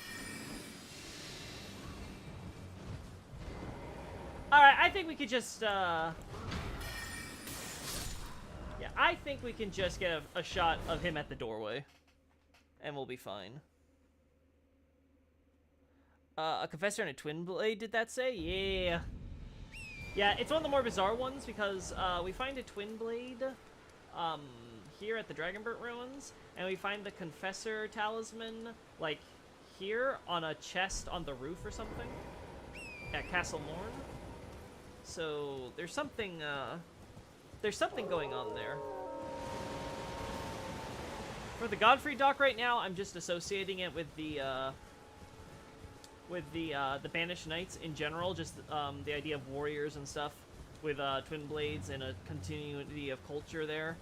Alright, I think we could just, Yeah, I think we can just get a shot of him at the doorway. And we'll be fine. A Confessor and a Twin Blade, did that say? Yeah. Yeah, it's one of the more bizarre ones because we find a Twin Blade here at the Dragonburt Ruins, and we find the Confessor Talisman, like, here on a chest on the roof or something at Castle Morn. So there's something going on there. For the Godfrey dock right now, I'm just associating it with the Banished Knights in general, just the idea of warriors and stuff with twin blades and a continuity of culture there.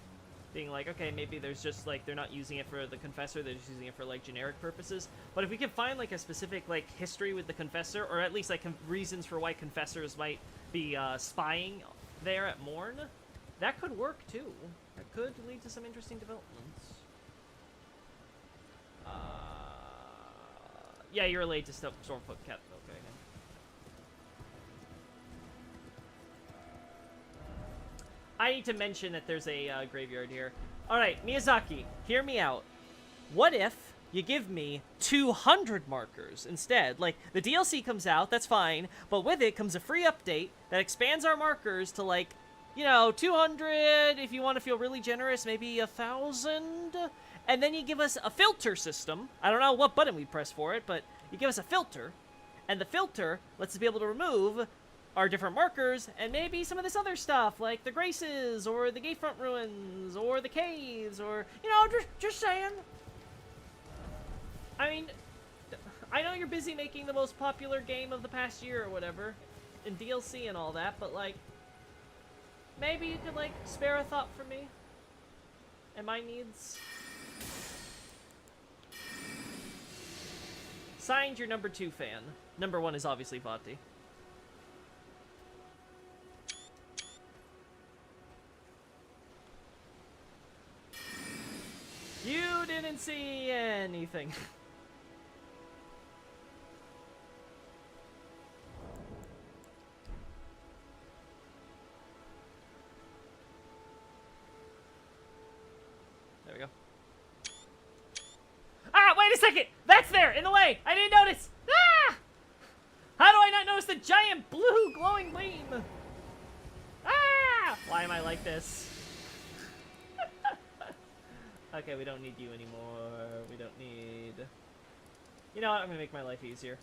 Being like, okay, maybe there's just, like, they're not using it for the Confessor, they're just using it for, like, generic purposes. But if we can find, like, a specific, like, history with the Confessor, or at least, like, reasons for why Confessors might be spying there at Morn, that could work, too. That could lead to some interesting developments. Yeah, you're late to Stormfoot Cat. Okay. I need to mention that there's a graveyard here. Alright, Miyazaki, hear me out. What if you give me 200 markers instead. Like, the DLC comes out, that's fine, but with it comes a free update that expands our markers to, like, you know, 200, if you want to feel really generous, maybe 1,000, and then you give us a filter system. I don't know what button we press for it, but you give us a filter, and the filter lets us be able to remove our different markers, and maybe some of this other stuff, like the Graces, or the Gatefront Ruins, or the Caves, or, you know, just saying. I mean, I know you're busy making the most popular game of the past year or whatever, in DLC and all that, but, like, maybe you could, like, spare a thought for me and my needs. Signed, your number 2 fan. Number 1 is obviously Vati. You didn't see anything. There we go. Ah, wait a second! That's there, in the way! I didn't notice! Ah! How do I not notice the giant blue glowing beam? Ah! Why am I like this? Okay, we don't need you anymore. We don't need... You know what? I'm gonna make my life easier.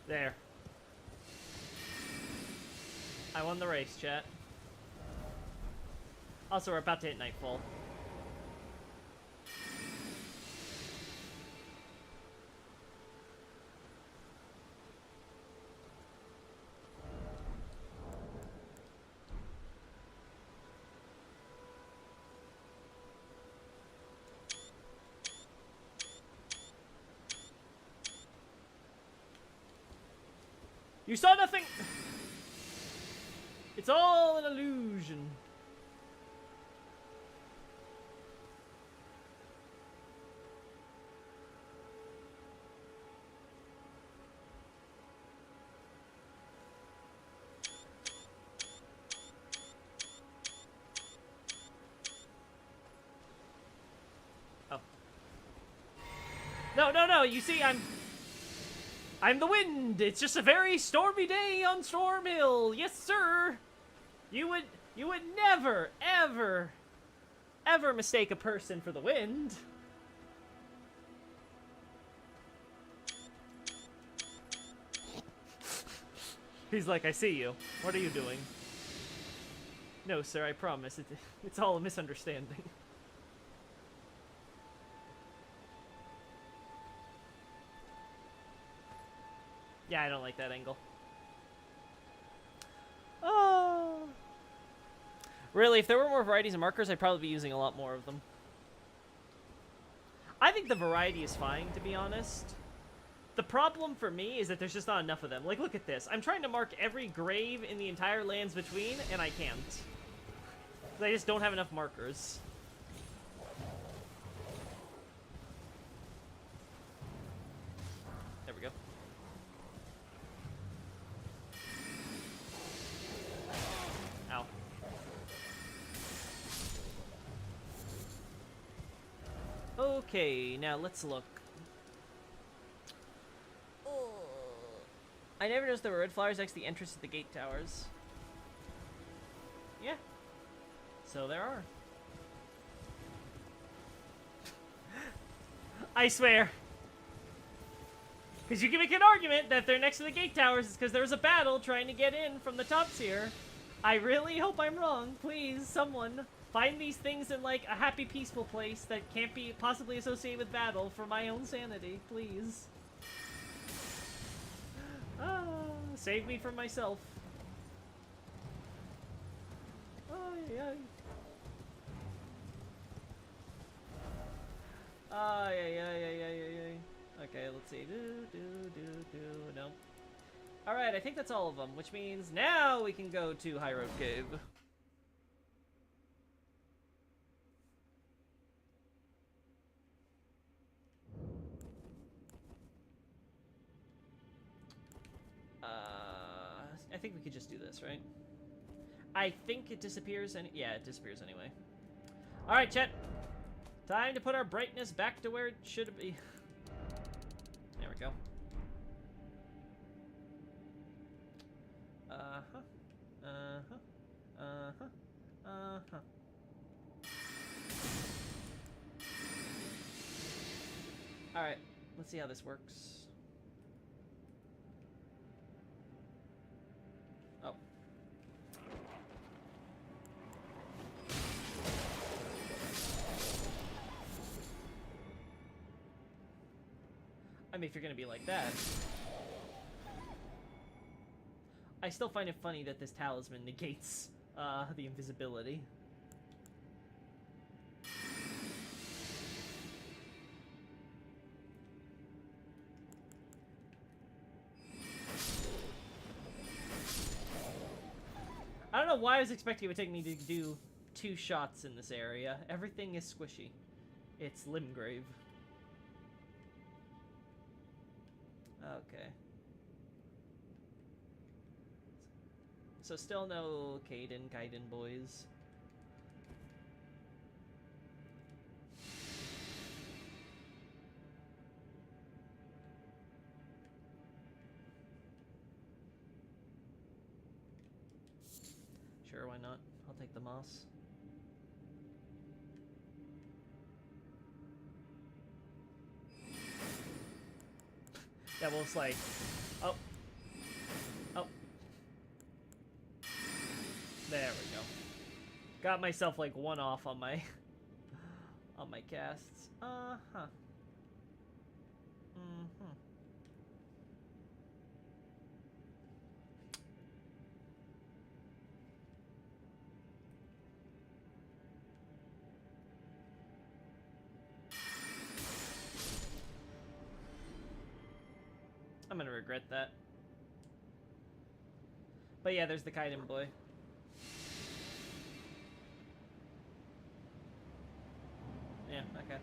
There. I won the race, chat. Also, we're about to hit nightfall. You saw nothing! It's all an illusion. Oh. No, you see, I'm the wind. It's just a very stormy day on Storm Hill. Yes, sir. You would never, ever mistake a person for the wind. He's like, I see you. What are you doing? No, sir, I promise. It's all a misunderstanding. Yeah, I don't like that angle. Oh. Really, if there were more varieties of markers, I'd probably be using a lot more of them. I think the variety is fine, to be honest. The problem for me is that there's just not enough of them. Like, look at this. I'm trying to mark every grave in the entire lands between, and I can't. I just don't have enough markers. There we go. Ow. Okay, now let's look. I never noticed there were red flowers next to the entrance to the gate towers. Yeah. So there are. I swear. Because you can make an argument that they're next to the gate towers is because there was a battle trying to get in from the top tier. I really hope I'm wrong. Please, someone, find these things in, like, a happy, peaceful place that can't be possibly associated with battle for my own sanity. Please. Ah, save me from myself. Ay, ay. Ay, ay, ay, ay, ay, ay. Okay, let's see. No. Alright, I think that's all of them, which means now we can go to High Road Cave. I think we could just do this, right? I think it disappears, and yeah, it disappears anyway. All right, chat. Time to put our brightness back to where it should be. There we go. Uh-huh. Uh-huh. Uh-huh. Uh-huh. Alright, let's see how this works. Oh. I mean, if you're gonna be like that. I still find it funny that this talisman negates the invisibility. I don't know why I was expecting it would take me to do 2 shots in this area. Everything is squishy. It's Limgrave. Okay. So still no Kaiden boys. Sure, why not? I'll take the moss. Yeah, well, it's like, oh, oh, there we go. Got myself like 1 off on my on my casts. Uh-huh. Mm-hmm. I'm gonna regret that. But yeah, there's the Kaiden boy. Yeah, okay.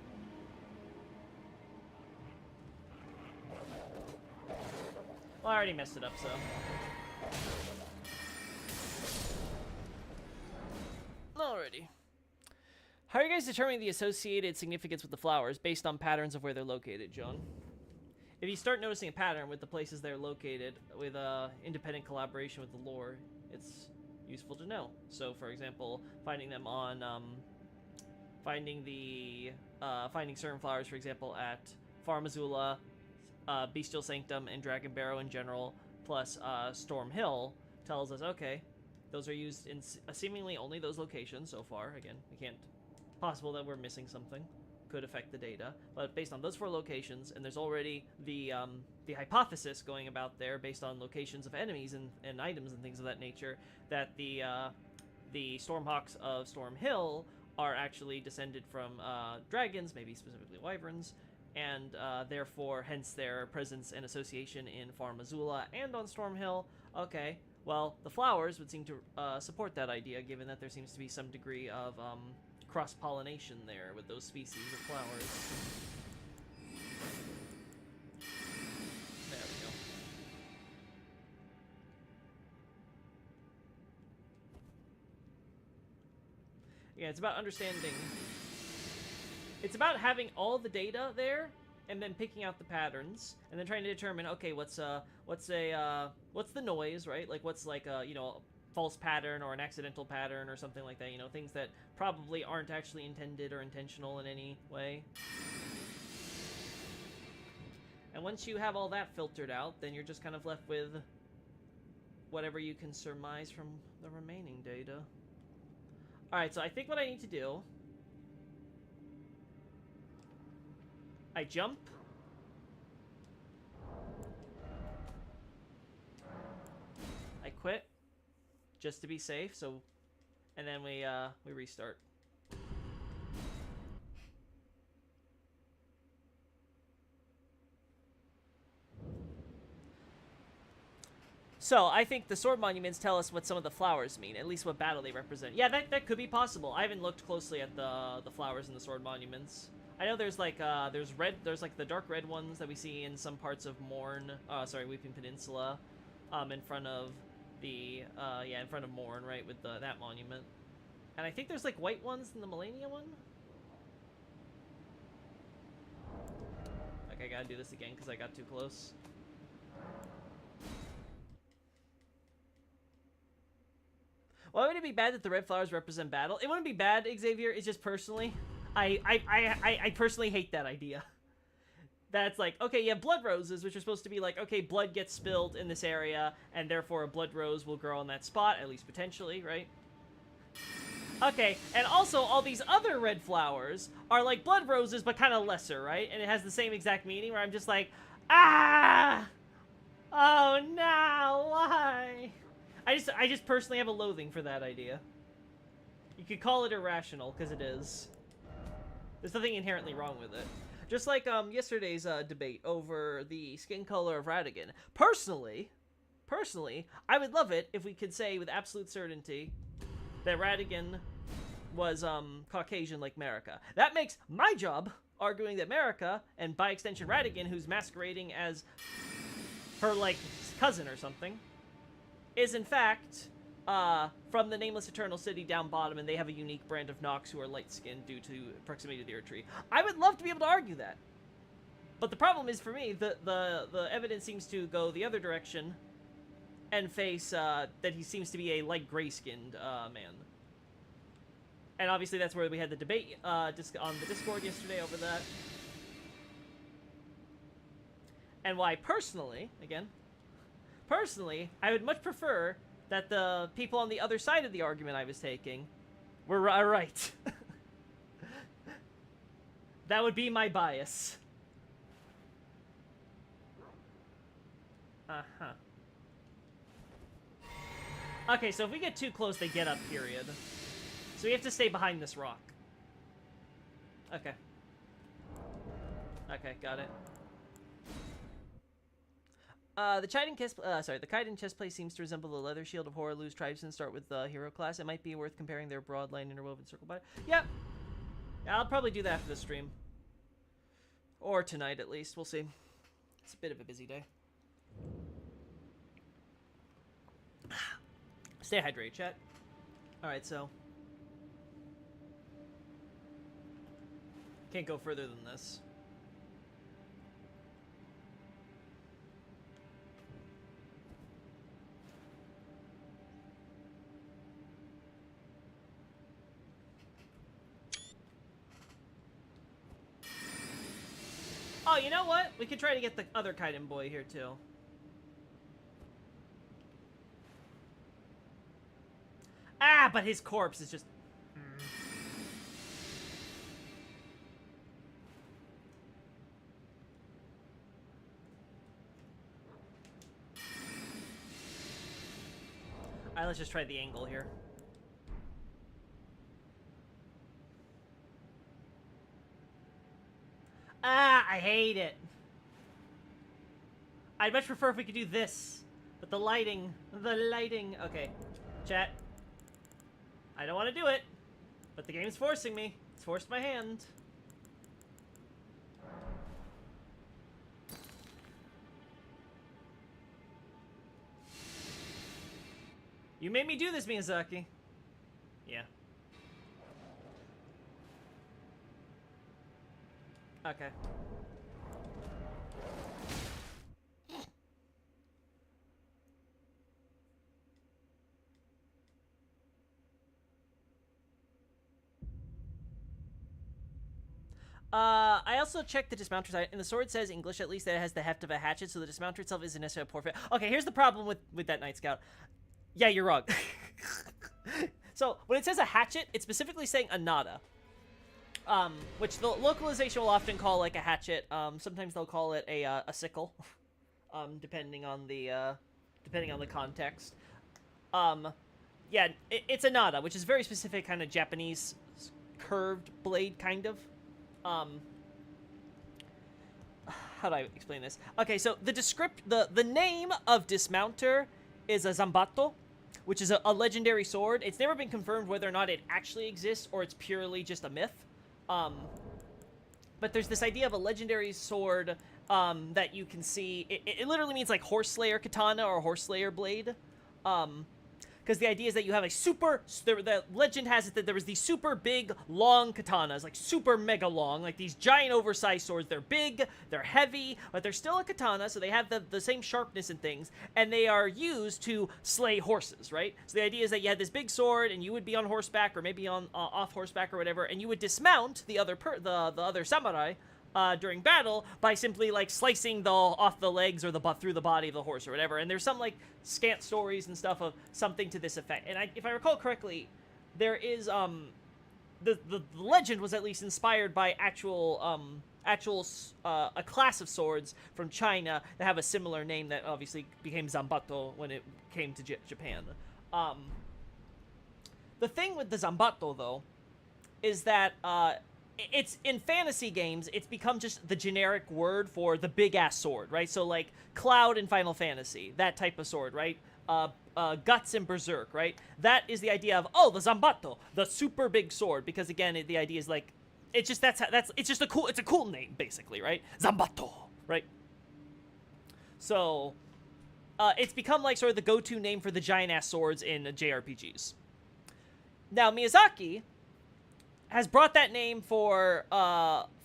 Well, I already messed it up, so. Alrighty. How are you guys determining the associated significance with the flowers based on patterns of where they're located, John? If you start noticing a pattern with the places they're located, with independent collaboration with the lore, it's useful to know. So, for example, finding them on, finding certain flowers, for example, at Farm Azula, Bestial Sanctum, and Dragon Barrow in general, plus Storm Hill, tells us, okay, those are used in seemingly only those locations so far. Again, we can't... Possible that we're missing something. Could affect the data, but based on those 4 locations, and there's already the hypothesis going about there based on locations of enemies and items and things of that nature, that the Stormhawks of Storm Hill are actually descended from dragons, maybe specifically wyverns, and therefore, hence their presence and association in Farm Azula and on Storm Hill. Okay, well, the flowers would seem to support that idea, given that there seems to be some degree of cross-pollination there with those species of flowers. There we go. Yeah, it's about understanding. It's about having all the data there and then picking out the patterns and then trying to determine, okay, what's the noise, right? Like what's like a, false pattern or an accidental pattern or something like that, things that probably aren't actually intended or intentional in any way. And once you have all that filtered out, then you're just kind of left with whatever you can surmise from the remaining data. Alright, so I think what I need to do... I jump. I quit. Just to be safe, so... And then we restart. So, I think the sword monuments tell us what some of the flowers mean, at least what battle they represent. Yeah, that could be possible. I haven't looked closely at the flowers in the sword monuments. I know there's like, there's like the dark red ones that we see in some parts of Weeping Peninsula, in front of The, yeah, in front of Morn, right, with that monument. And I think there's, like, white ones in the Millennia one? Okay, I gotta do this again because I got too close. Why would it be bad that the red flowers represent battle? It wouldn't be bad, Xavier. It's just personally, I personally hate that idea. That's like, okay, you have blood roses, which are supposed to be like, okay, blood gets spilled in this area, and therefore a blood rose will grow on that spot, at least potentially, right? Okay, and also all these other red flowers are like blood roses, but kind of lesser, right? And it has the same exact meaning, where I'm just like, ah! Oh no, why? I just personally have a loathing for that idea. You could call it irrational, because it is. There's nothing inherently wrong with it. Just like yesterday's debate over the skin color of Radigan. Personally, I would love it if we could say with absolute certainty that Radigan was Caucasian like Marika. That makes my job arguing that Marika, and by extension Radigan, who's masquerading as her, like, cousin or something, is in fact from the Nameless Eternal City down bottom, and they have a unique brand of Nox who are light-skinned due to proximity to the Earth Tree. I would love to be able to argue that. But the problem is, for me, the evidence seems to go the other direction and face that he seems to be a light gray-skinned man. And obviously that's where we had the debate on the Discord yesterday over that. And why personally, I would much prefer that the people on the other side of the argument I was taking were right. That would be my bias. Uh-huh. Okay, so if we get too close, they get up, period. So we have to stay behind this rock. Okay. Okay, got it. The Kaiden chestplate seems to resemble the leather shield of Horaloo's tribesmen. Start with the hero class. It might be worth comparing their broad line interwoven circle body. Yep. Yeah, I'll probably do that after the stream. Or tonight, at least. We'll see. It's a bit of a busy day. Stay hydrated, chat. Alright, so. Can't go further than this. Oh, you know what? We could try to get the other Kaiden boy here, too. Ah, but his corpse is just... Alright, let's just try the angle here. Ah, I hate it. I'd much prefer if we could do this. But the lighting. Okay, chat. I don't want to do it. But the game's forcing me. It's forced my hand. You made me do this, Miyazaki. Yeah. Okay. I also checked the dismounter side, and the sword says English at least that it has the heft of a hatchet, so the dismounter itself isn't necessarily a poor fit. Okay, here's the problem with that Night Scout. Yeah, you're wrong. So, when it says a hatchet, it's specifically saying a nada. Which the localization will often call like a hatchet. Sometimes they'll call it a sickle, depending on the context. Yeah, it's a nada, which is a very specific kind of Japanese curved blade, kind of. How do I explain this? Okay, so the name of dismounter is a zambato, which is a legendary sword. It's never been confirmed whether or not it actually exists or it's purely just a myth. But there's this idea of a legendary sword that you can see. It literally means like horse slayer katana or horse slayer blade. because the idea is that you have a the legend has it that there was these super big, long katanas, like super mega long, like these giant oversized swords. They're big, they're heavy, but they're still a katana, so they have the same sharpness and things, and they are used to slay horses, right? So the idea is that you had this big sword, and you would be on horseback, or maybe on off horseback or whatever, and you would dismount the other samurai, during battle by simply like slicing off the legs or through the body of the horse or whatever. And there's some like scant stories and stuff of something to this effect. And if I recall correctly, there is the legend was at least inspired by a class of swords from China that have a similar name that obviously became Zambato when it came to Japan. The thing with the Zambato though is that it's in fantasy games, it's become just the generic word for the big ass sword, right? So like Cloud in Final Fantasy, that type of sword, right? Guts in Berserk, right? That is the idea of, oh, the Zambato, the super big sword, because again, the idea is like, it's just it's a cool name basically, right? Zambato, right? So it's become like sort of the go-to name for the giant ass swords in JRPGs. Now Miyazaki has brought that name for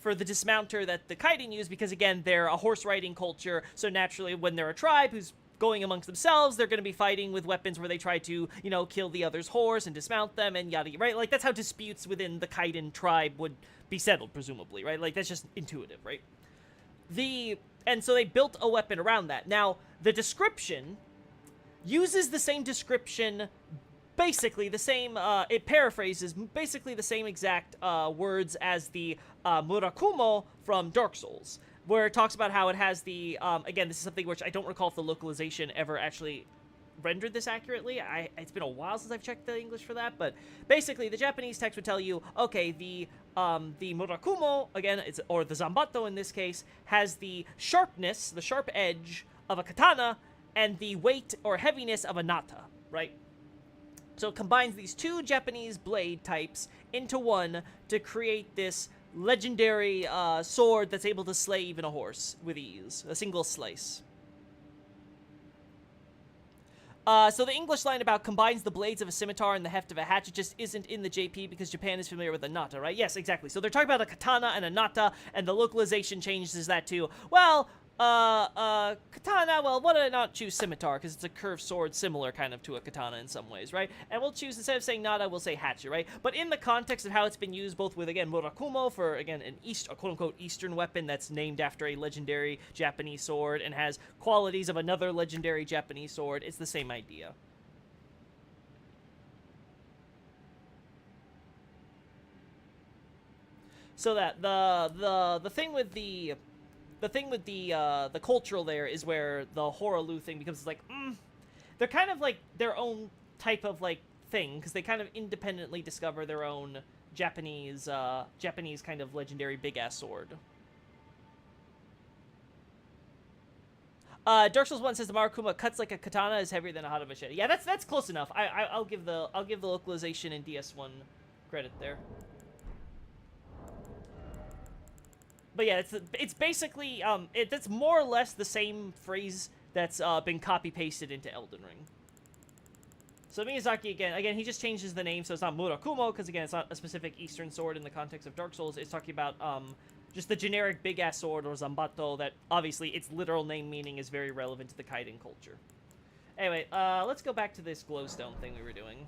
the dismounter that the Kaiden use, because again, they're a horse riding culture, so naturally when they're a tribe who's going amongst themselves, they're going to be fighting with weapons where they try to, kill the other's horse and dismount them and yada, right? Like, that's how disputes within the Kaiden tribe would be settled, presumably, right? Like, that's just intuitive, right? And so they built a weapon around that. Now, the description uses the same description, basically the same, it paraphrases basically the same exact words as the Murakumo from Dark Souls, where it talks about how it has the, again, this is something which I don't recall if the localization ever actually rendered this accurately. It's been a while since I've checked the English for that, but basically the Japanese text would tell you, okay, the Murakumo, again, or the Zambato in this case, has the sharpness, the sharp edge of a katana, and the weight or heaviness of a nata, right? So it combines these two Japanese blade types into one to create this legendary sword that's able to slay even a horse with ease. A single slice. So the English line about combines the blades of a scimitar and the heft of a hatchet just isn't in the JP because Japan is familiar with a nata, right? Yes, exactly. So they're talking about a katana and a nata, and the localization changes that to, well, katana, well, why not choose scimitar? Because it's a curved sword similar kind of to a katana in some ways, right? And we'll choose, instead of saying nata, we'll say hatchet, right? But in the context of how it's been used both with, again, Murakumo for, again, a quote-unquote Eastern weapon that's named after a legendary Japanese sword and has qualities of another legendary Japanese sword, it's the same idea. So that the thing with the cultural there is where the Horalu thing becomes like, they're kind of like their own type of like thing, because they kind of independently discover their own Japanese kind of legendary big ass sword. Dark Souls 1 says the Marakuma cuts like a katana, is heavier than a hata machete. Yeah, that's close enough. I'll give the localization in DS1 credit there. But yeah, it's basically that's more or less the same phrase that's been copy-pasted into Elden Ring. So Miyazaki, again, he just changes the name, so it's not Murakumo, because again, it's not a specific Eastern sword in the context of Dark Souls. It's talking about just the generic big-ass sword, or Zambato, that obviously its literal name meaning is very relevant to the Kaiden culture. Anyway, let's go back to this glowstone thing we were doing.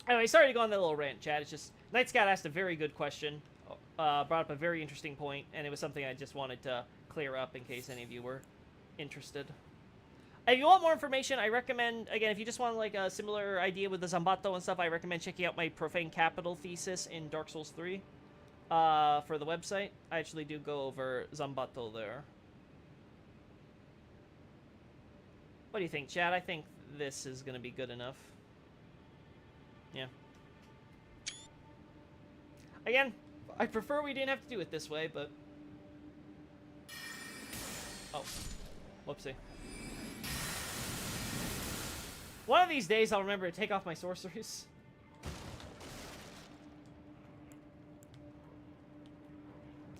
Anyway, sorry to go on that little rant, Chad. It's just, Night Scout asked a very good question, brought up a very interesting point, and it was something I just wanted to clear up in case any of you were interested. If you want more information, I recommend, again, if you just want like a similar idea with the Zambato and stuff, I recommend checking out my Profane Capital thesis in Dark Souls 3 for the website. I actually do go over Zambato there. What do you think, Chad? I think this is going to be good enough. Yeah. Again, I prefer we didn't have to do it this way, but... Oh. Whoopsie. One of these days, I'll remember to take off my sorceries.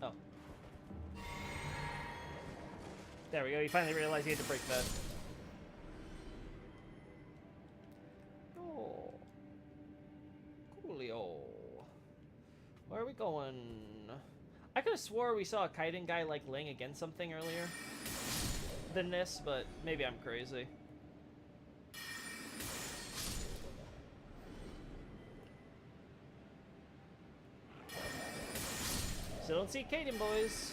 Oh. There we go. He finally realized he had to break that. Oh. Coolio. Where are we going? I could have swore we saw a Kaiden guy, like, laying against something earlier than this, but maybe I'm crazy. Still don't see Kaiden, boys.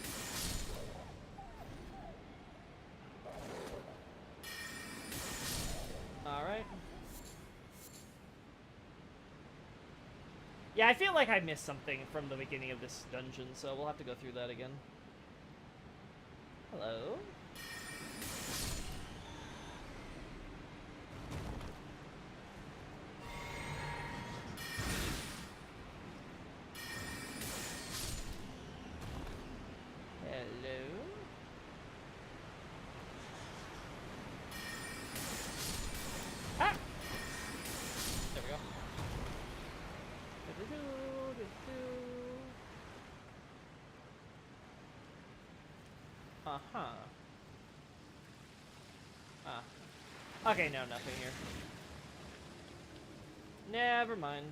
Alright. Yeah, I feel like I missed something from the beginning of this dungeon, so we'll have to go through that again. Hello? Hello? Ah! There we go. Uh-huh. Ah. Okay, no, nothing here. Never mind.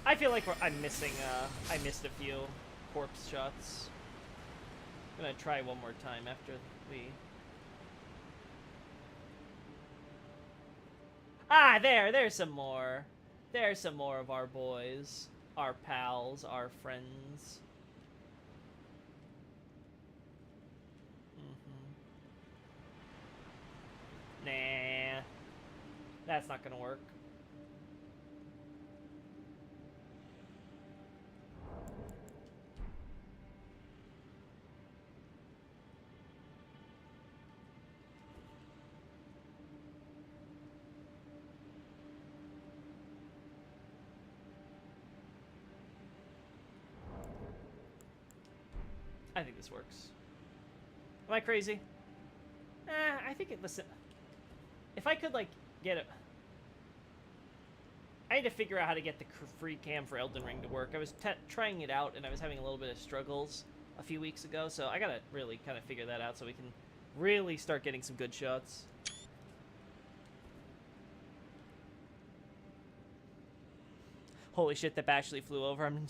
I feel like I'm missing, I missed a few corpse shots. I'm gonna try one more time after we... Ah, there's some more. There's some more of our boys. Our pals, our friends. Nah. That's not gonna work. I think this works. Am I crazy? I think it, listen, if I could, like, get it... I had to figure out how to get the free cam for Elden Ring to work. I was trying it out, and I was having a little bit of struggles a few weeks ago, so I gotta really kind of figure that out so we can really start getting some good shots. Holy shit, that actually flew over. I'm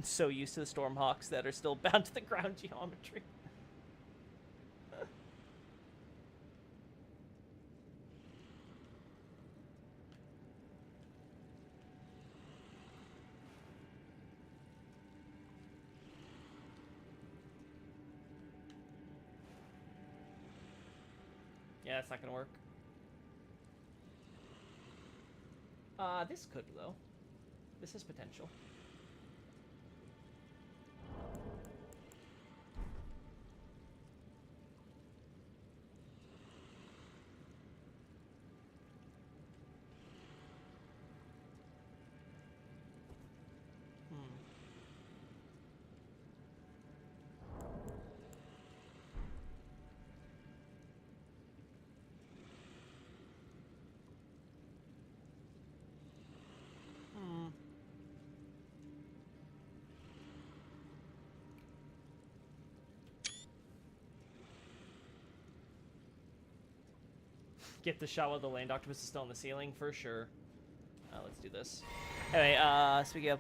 so used to the Stormhawks that are still bound to the ground geometry. Yeah, that's not gonna work. This could, though. This has potential. Get the shot while the land octopus is still on the ceiling, for sure. Let's do this. Anyway, speaking of...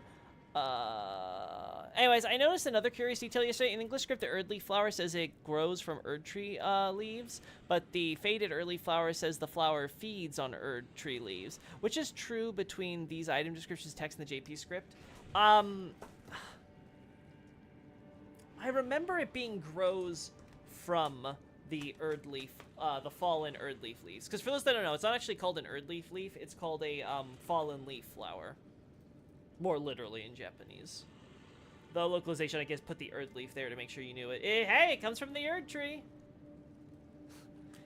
anyways, I noticed another curious detail yesterday. In English script, the Erd leaf flower says it grows from Erd tree leaves, but the faded Erd leaf flower says the flower feeds on Erd tree leaves, which is true between these item descriptions text and the JP script. I remember it being grows from the Erd leaf, the fallen Erd leaf leaves. Because for those that don't know, it's not actually called an Erd leaf leaf. It's called a fallen leaf flower. More literally in Japanese. The localization, I guess, put the Erd leaf there to make sure you knew it. Hey, it comes from the Erd tree.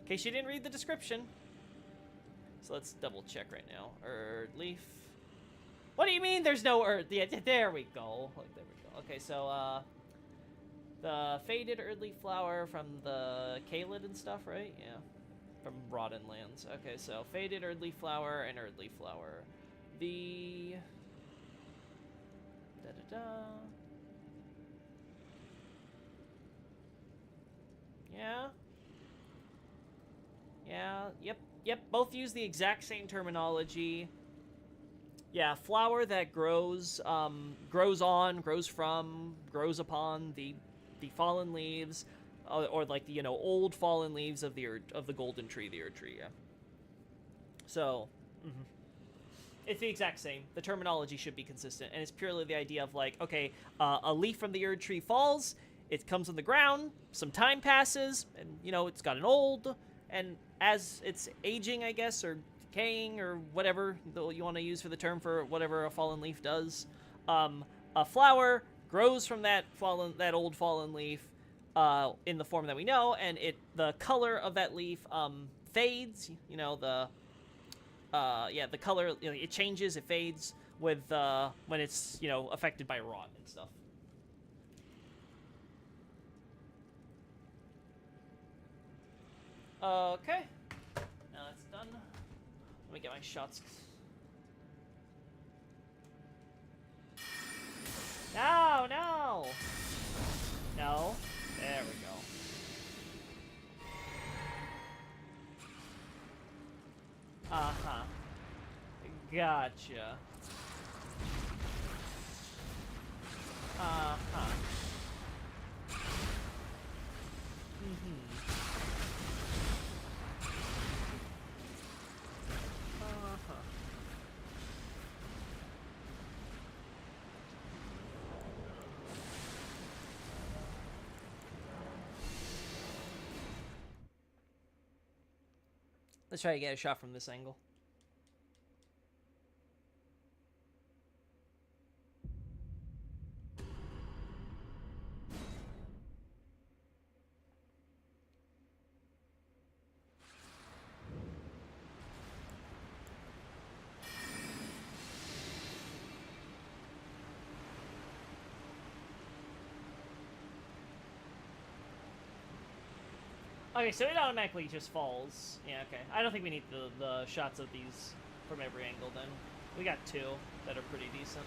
In case you didn't read the description. So let's double check right now. Erd leaf. What do you mean there's no Erd? Yeah, there we go. Like, there we go. Okay, so, the faded Erd leaf flower from the Kaiden and stuff, right? Yeah. From Rotten Lands. Okay, so faded Erd leaf flower and Erd leaf flower. The... Da-da-da... Yeah. Yeah, yep, both use the exact same terminology. Yeah, flower that grows, grows on, grows from, grows upon the fallen leaves, or like the, you know, old fallen leaves of the golden tree, the Erd tree, yeah. So, it's the exact same. The terminology should be consistent, and it's purely the idea of like, okay, a leaf from the Erd tree falls, it comes on the ground, some time passes, and, you know, it's gotten old, and as it's aging, I guess, or decaying, or whatever you want to use for the term for whatever a fallen leaf does, a flower grows from that old fallen leaf in the form that we know, and the color of that leaf fades. You know, the color, you know, it changes, it fades with when it's, you know, affected by rot and stuff. Okay, now that's done. Let me get my shots. No, no! No. There we go. Uh-huh. Gotcha. Uh-huh. Mm-hmm. Uh-huh. Let's try to get a shot from this angle. Okay, so it automatically just falls. Yeah, okay. I don't think we need the shots of these from every angle then. We got two that are pretty decent.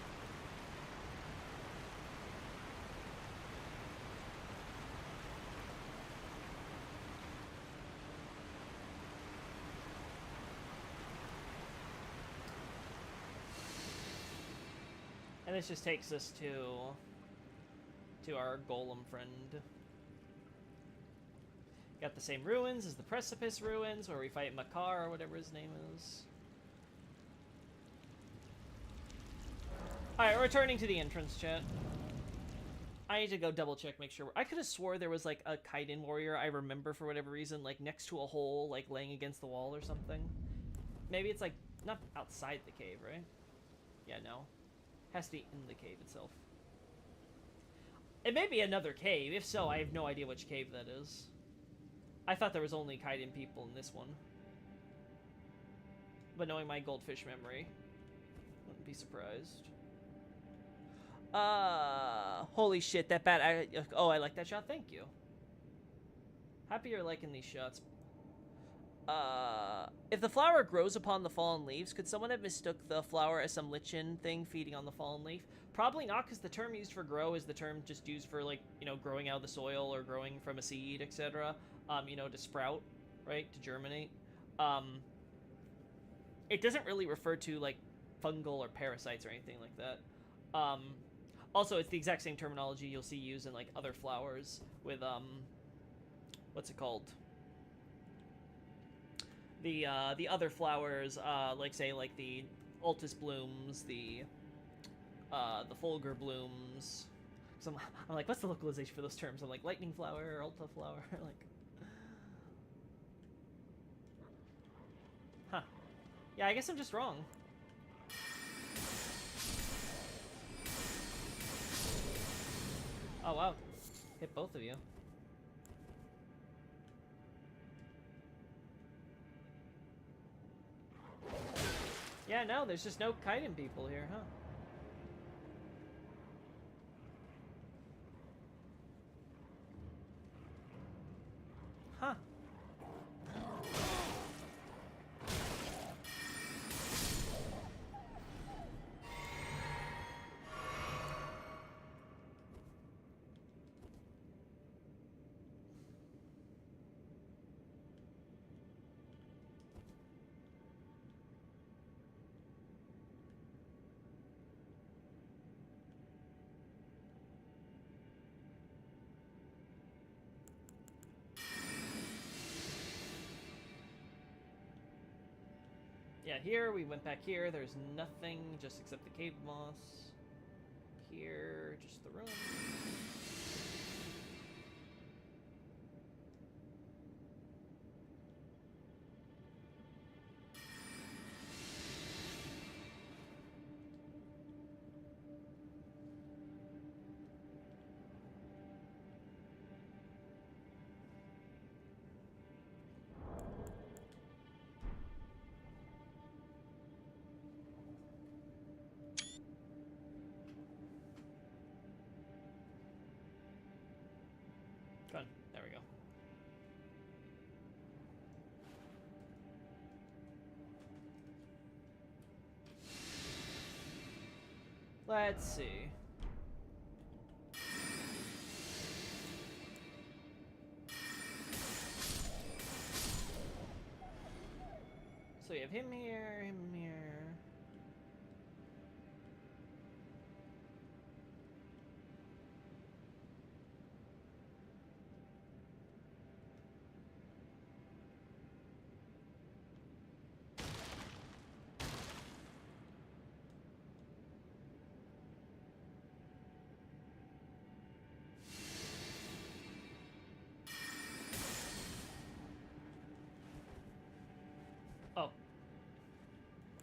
And this just takes us to our golem friend. Got the same ruins as the Precipice ruins, where we fight Makar, or whatever his name is. Alright, returning to the entrance, chat. I need to go double check, make sure. I could have swore there was like a Kaiden warrior I remember for whatever reason, like next to a hole, like laying against the wall or something. Maybe it's like, not outside the cave, right? Yeah, no. Has to be in the cave itself. It may be another cave. If so, I have no idea which cave that is. I thought there was only Kaiden people in this one. But knowing my goldfish memory, wouldn't be surprised. Holy shit, that bat. Oh, I like that shot. Thank you. Happy you're liking these shots. If the flower grows upon the fallen leaves, could someone have mistook the flower as some lichen thing feeding on the fallen leaf? Probably not, because the term used for grow is the term just used for, like, you know, growing out of the soil or growing from a seed, etc. You know, to sprout, right? To germinate. It doesn't really refer to, like, fungal or parasites or anything like that. Also, it's the exact same terminology you'll see used in, like, other flowers with, what's it called? The other flowers, like, say, like, the Altus blooms, the Fulgur blooms. So I'm like, what's the localization for those terms? I'm like, lightning flower, or Alta flower, like... Huh. Yeah, I guess I'm just wrong. Oh, wow. Hit both of you. Yeah, no, there's just no Kaiden people here, huh? Huh. Yeah, here, we went back here, there's nothing just except the cave moss. Here, just the ruins. Done. There we go. Let's see. So you have him here, him here. Oh.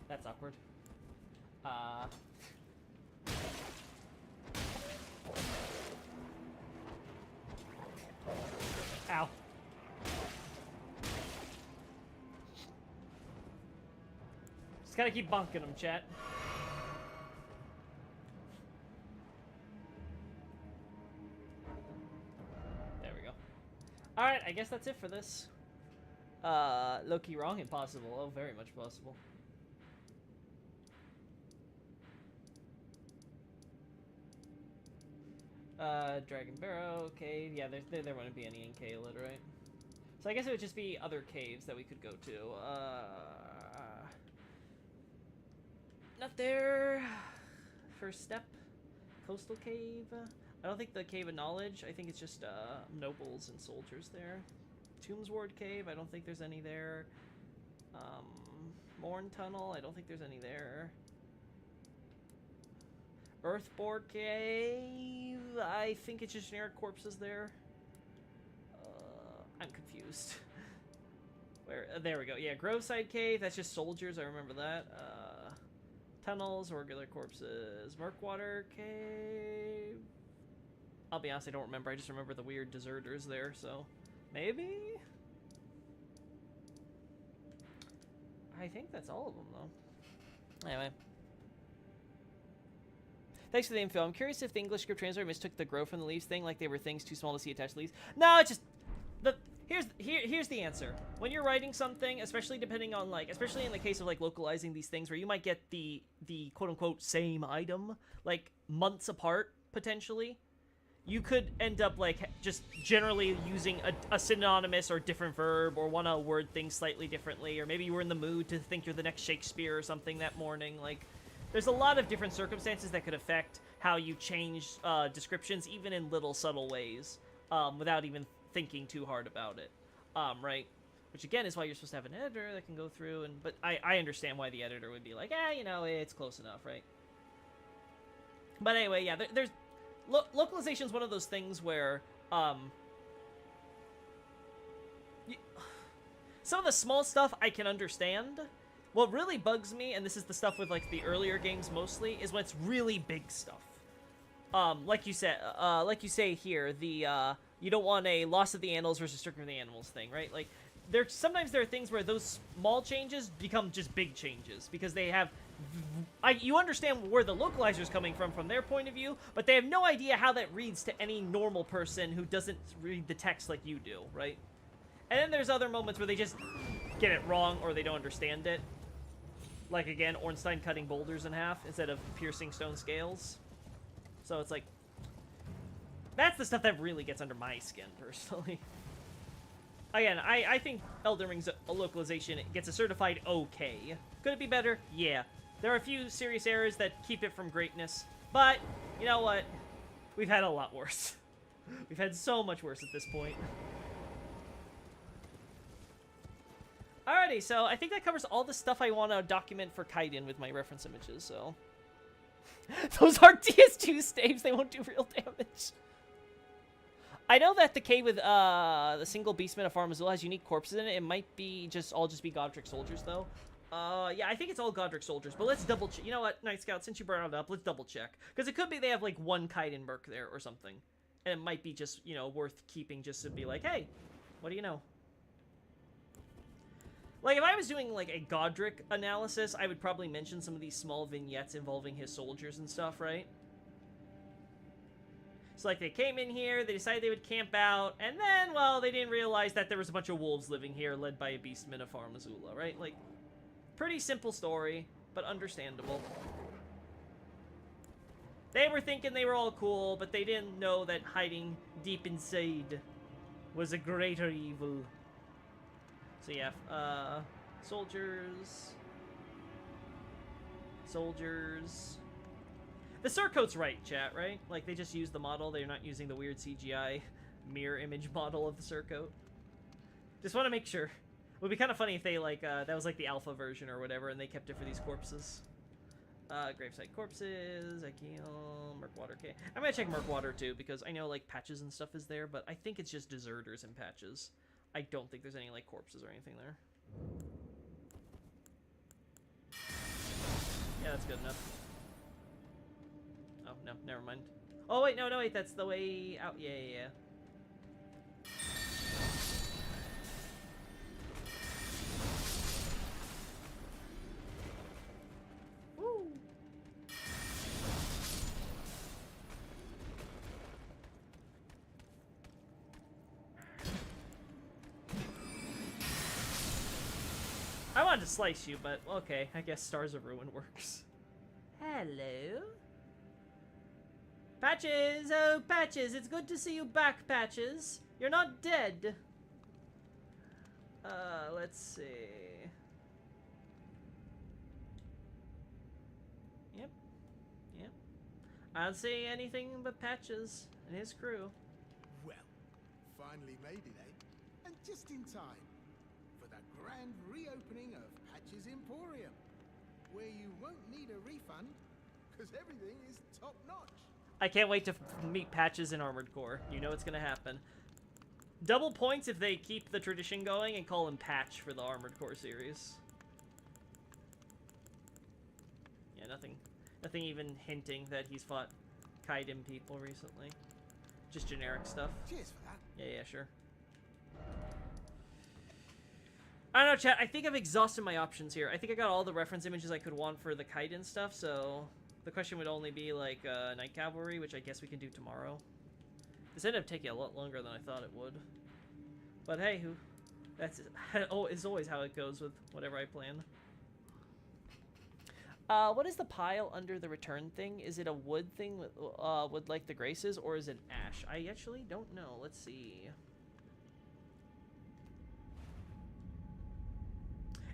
That's awkward. Ow. Just gotta keep bonking him, chat. There we go. Alright, I guess that's it for this. Low-key wrong and possible. Oh, very much possible. Dragon Barrow, cave. Yeah, there wouldn't be any in Caelid, right? So I guess it would just be other caves that we could go to. Not there. First step. Coastal cave. I don't think the Cave of Knowledge. I think it's just, nobles and soldiers there. Tombsward Cave. I don't think there's any there. Morn Tunnel. I don't think there's any there. Earthbore Cave. I think it's just generic corpses there. I'm confused. Where? There we go. Yeah, Groveside Cave. That's just soldiers. I remember that. Tunnels, regular corpses. Murkwater Cave. I'll be honest, I don't remember. I just remember the weird deserters there, so maybe? I think that's all of them, though. Anyway. Thanks for the info. I'm curious if the English script translator mistook the grow from the leaves thing, like they were things too small to see attached to leaves. No, it's just... Here's the answer. When you're writing something, especially depending on, like, especially in the case of, like, localizing these things, where you might get the quote-unquote same item, like, months apart, potentially, you could end up, like, just generally using a synonymous or different verb, or want to word things slightly differently, or maybe you were in the mood to think you're the next Shakespeare or something that morning, like... There's a lot of different circumstances that could affect how you change descriptions, even in little subtle ways, without even thinking too hard about it, right? Which, again, is why you're supposed to have an editor that can go through, but I understand why the editor would be like, you know, it's close enough, right? But anyway, yeah, there's... localization is one of those things where, some of the small stuff I can understand. What really bugs me, and this is the stuff with, like, the earlier games mostly, is when it's really big stuff. Like you say here, the, you don't want a loss of the animals versus stricken of the animals thing, right? Like, sometimes there are things where those small changes become just big changes because they have you understand where the localizer is coming from their point of view, but they have no idea how that reads to any normal person who doesn't read the text like you do, right? And then there's other moments where they just get it wrong or they don't understand it. Like, again, Ornstein cutting boulders in half instead of piercing stone scales. So it's like, that's the stuff that really gets under my skin, personally. Again, I think Elden Ring's a localization gets a certified okay. Could it be better? Yeah. There are a few serious errors that keep it from greatness. But, you know what? We've had a lot worse. We've had so much worse at this point. Alrighty, so I think that covers all the stuff I want to document for Kaiden with my reference images, so... Those are DS2 staves, they won't do real damage. I know that the cave with the single beastman of Farm Azul has unique corpses in it. It might be just be Godric soldiers, though. Yeah, I think it's all Godric soldiers, but let's double check. You know what, Night Scout, since you brought it up, let's double check. Because it could be they have, like, one Kaiden merc there or something. And it might be just, you know, worth keeping just to be like, hey, what do you know? Like, if I was doing, like, a Godric analysis, I would probably mention some of these small vignettes involving his soldiers and stuff, right? So, like, they came in here, they decided they would camp out, and then, well, they didn't realize that there was a bunch of wolves living here led by a beastman of Farm Azula, right? Like, pretty simple story, but understandable. They were thinking they were all cool, but they didn't know that hiding deep inside was a greater evil. So yeah, soldiers. The surcoat's right, chat, right? Like, they just use the model, they're not using the weird CGI mirror image model of the surcoat. Just want to make sure. It would be kind of funny if they, like, that was, like, the alpha version or whatever, and they kept it for these corpses. Gravesite corpses, Ikeel, Murkwater Cave. I'm gonna check Murkwater, too, because I know, like, Patches and stuff is there, but I think it's just deserters and Patches. I don't think there's any, like, corpses or anything there. Yeah, that's good enough. Oh, no, never mind. Oh, wait, no, wait, that's the way out. Yeah. Woo! I wanted to slice you, but okay, I guess Stars of Ruin works. Hello? Patches! Oh, Patches! It's good to see you back, Patches! You're not dead! Let's see... Yep. I don't see anything but Patches and his crew. Well, finally made it, eh? And just in time for the grand reopening of Patches Emporium, where you won't need a refund, because everything is top-notch. I can't wait to meet Patches in Armored Core. You know it's gonna happen. Double points if they keep the tradition going and call him Patch for the Armored Core series. Yeah, nothing even hinting that he's fought Kaiden people recently. Just generic stuff. Cheers for that. Yeah, sure. I don't know, chat. I think I've exhausted my options here. I think I got all the reference images I could want for the Kaiden stuff, so... The question would only be, like, Night Cavalry, which I guess we can do tomorrow. This ended up taking a lot longer than I thought it would. But hey, that's is always how it goes with whatever I plan. What is the pile under the return thing? Is it a wood thing with like the Graces, or is it ash? I actually don't know. Let's see.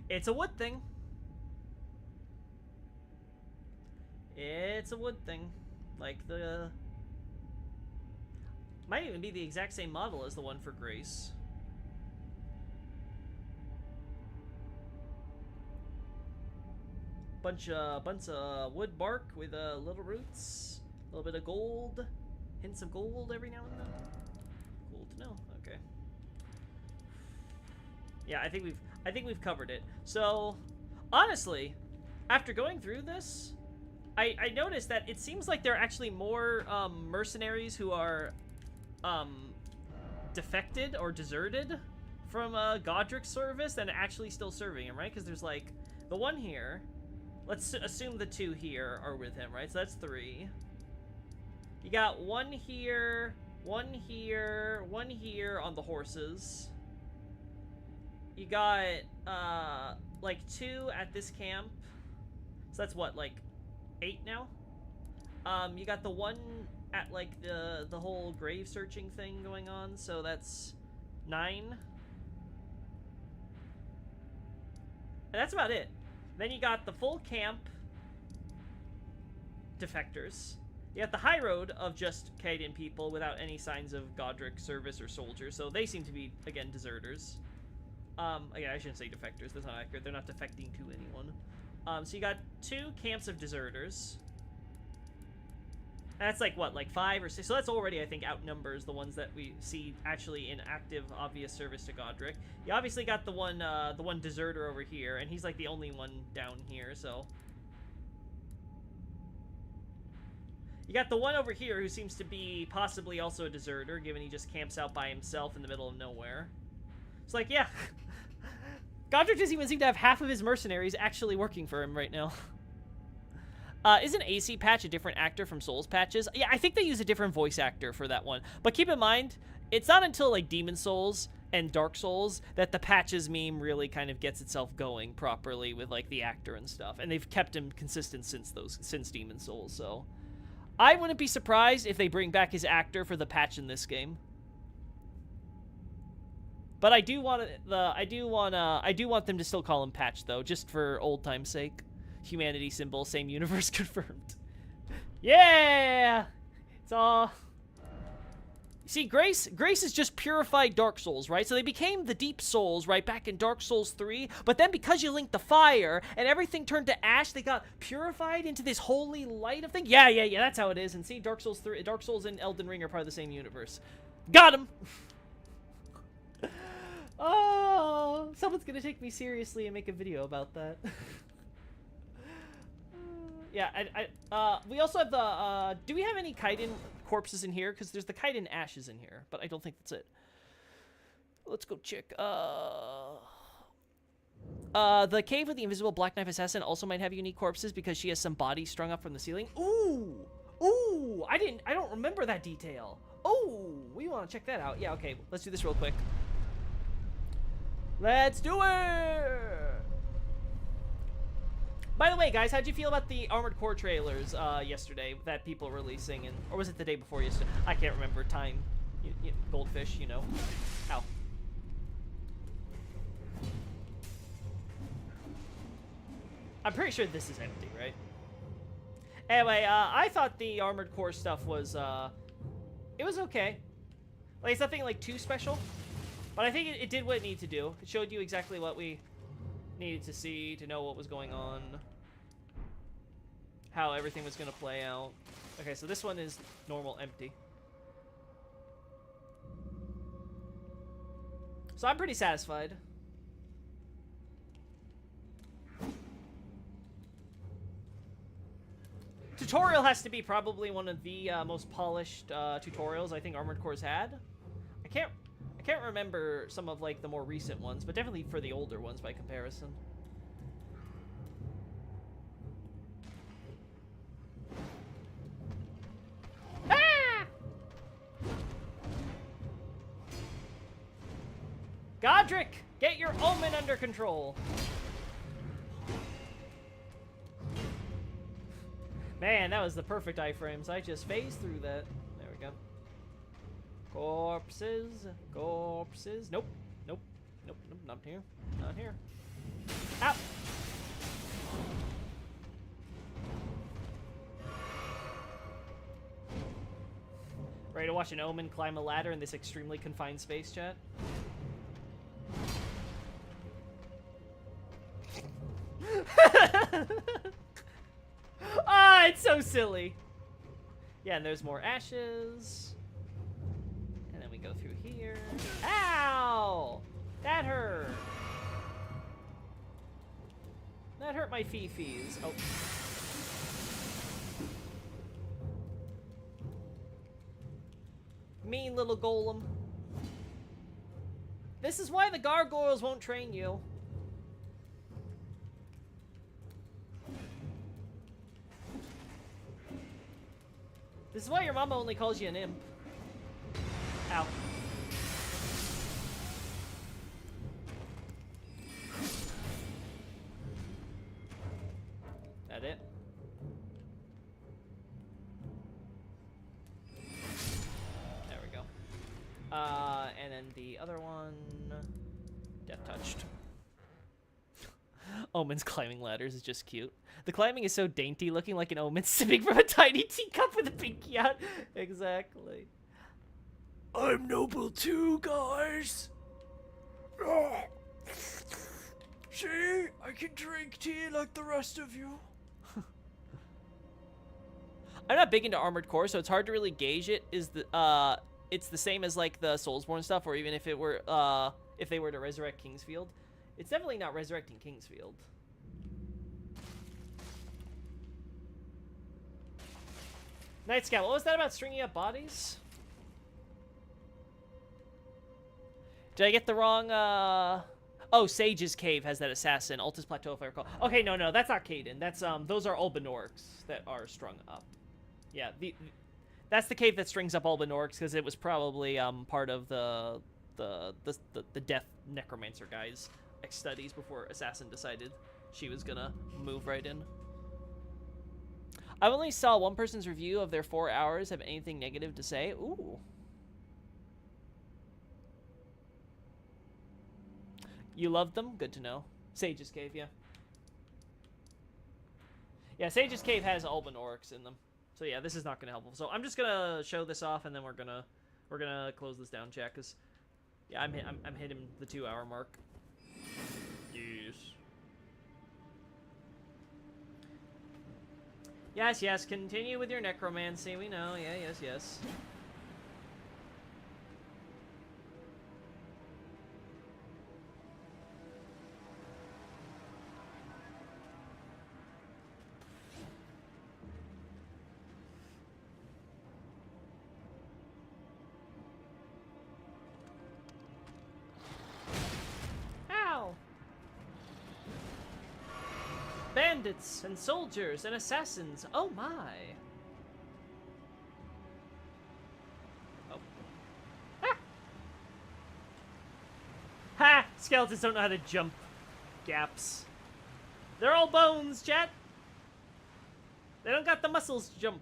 It's a wood thing. It's a wood thing. Like the... Might even be the exact same model as the one for Grace. Bunch of wood bark with little roots. A little bit of gold. Hints of gold every now and then. Cool to know. Okay. Yeah, I think we've covered it. So, honestly, after going through this, I noticed that it seems like there are actually more mercenaries who are defected or deserted from Godric's service than actually still serving him, right? Because there's like the one here. Let's assume the 2 here are with him, right? So that's 3. You got 1 here, 1 here, 1 here on the horses. You got like 2 at this camp. So that's what, like 8 now? You got the 1 at like the whole grave searching thing going on, so that's 9. And that's about it. Then you got the full camp defectors. You got the high road of just Kaiden people without any signs of Godric service or soldier, so they seem to be, again, deserters. Again, I shouldn't say defectors, that's not accurate. They're not defecting to anyone. So you got 2 camps of deserters. That's like, what, like 5 or 6? So that's already, I think, outnumbers the ones that we see actually in active, obvious service to Godric. You obviously got the one deserter over here, and he's like the only one down here, so... You got the one over here who seems to be possibly also a deserter, given he just camps out by himself in the middle of nowhere. It's like, yeah. Godric doesn't even seem to have half of his mercenaries actually working for him right now. Isn't AC Patch a different actor from Souls Patches? Yeah, I think they use a different voice actor for that one. But keep in mind, it's not until, like, Demon Souls and Dark Souls that the Patches meme really kind of gets itself going properly with, like, the actor and stuff. And they've kept him consistent since Demon Souls, so... I wouldn't be surprised if they bring back his actor for the patch in this game. But I do want them to still call him Patch though, just for old time's sake. Humanity symbol, same universe confirmed. Yeah! It's all... See, Grace is just purified Dark Souls, right? So they became the Deep Souls, right, back in Dark Souls 3. But then because you linked the fire and everything turned to ash, they got purified into this holy light of thing. Yeah, that's how it is. And see, Dark Souls and Elden Ring are part of the same universe. Got him! Oh, someone's gonna take me seriously and make a video about that. Yeah, we also have the, do we have any Kaiden corpses in here? Because there's the Kaiden ashes in here, but I don't think that's it. Let's go check. The cave with the invisible Black Knife Assassin also might have unique corpses because she has some bodies strung up from the ceiling. Ooh! I don't remember that detail. Oh, we want to check that out. Yeah, okay, let's do this real quick. Let's do it! By the way, guys, how'd you feel about the Armored Core trailers yesterday that people were releasing? Or was it the day before yesterday? I can't remember. Time. Goldfish, you know. Ow. I'm pretty sure this is empty, right? Anyway, I thought the Armored Core stuff was, it was okay. Like, it's nothing, like, too special. But I think it did what it needed to do. It showed you exactly what we needed to see to know what was going on, how everything was going to play out. Okay, so this one is normal empty. So I'm pretty satisfied. Tutorial has to be probably one of the most polished tutorials I think Armored Core's had. I can't remember some of, like, the more recent ones, but definitely for the older ones by comparison. Ah! Godric, get your omen under control. Man, that was the perfect iframes. I just phased through that. There we go. Corpses. Nope. Not here. Not here. Ow! Ready to watch an omen climb a ladder in this extremely confined space, chat? Ah, it's so silly. Yeah, and there's more ashes. And then we go through here. Ow! That hurt. That hurt my fee-fees. Oh. Mean little golem. This is why the gargoyles won't train you. This is why your mama only calls you an imp. Ow. That it? There we go. And then the other one... Death touched. Omen's climbing ladders is just cute. The climbing is so dainty, looking like an omen sipping from a tiny teacup with a pinky out. Exactly. I'm noble too, guys. See, I can drink tea like the rest of you. I'm not big into Armored Core, so it's hard to really gauge it. It's the same as like the Soulsborne stuff, or even if it were if they were to resurrect Kingsfield. It's definitely not resurrecting Kingsfield. Night Scout, what was that about stringing up bodies? Did I get the wrong, Oh, Sage's Cave has that assassin. Altus Plateau, if I recall. Okay, no, that's not Kaiden. That's, those are Albinorks that are strung up. Yeah, that's the cave that strings up Albinorks, because it was probably, part of the Death Necromancer guy's studies before Assassin decided she was gonna move right in. I only saw one person's review of their 4 hours have anything negative to say. Ooh. You loved them? Good to know. Sage's Cave, yeah. Yeah, Sage's Cave has Albinorks in them. So yeah, this is not gonna help. So I'm just gonna show this off, and then we're gonna close this down, chat, because yeah, I'm hitting the 2 hour mark. Yes, continue with your necromancy, we know, yeah, yes. Bandits and soldiers and assassins. Oh my. Oh. Ah. Ha! Skeletons don't know how to jump gaps. They're all bones, chat. They don't got the muscles to jump.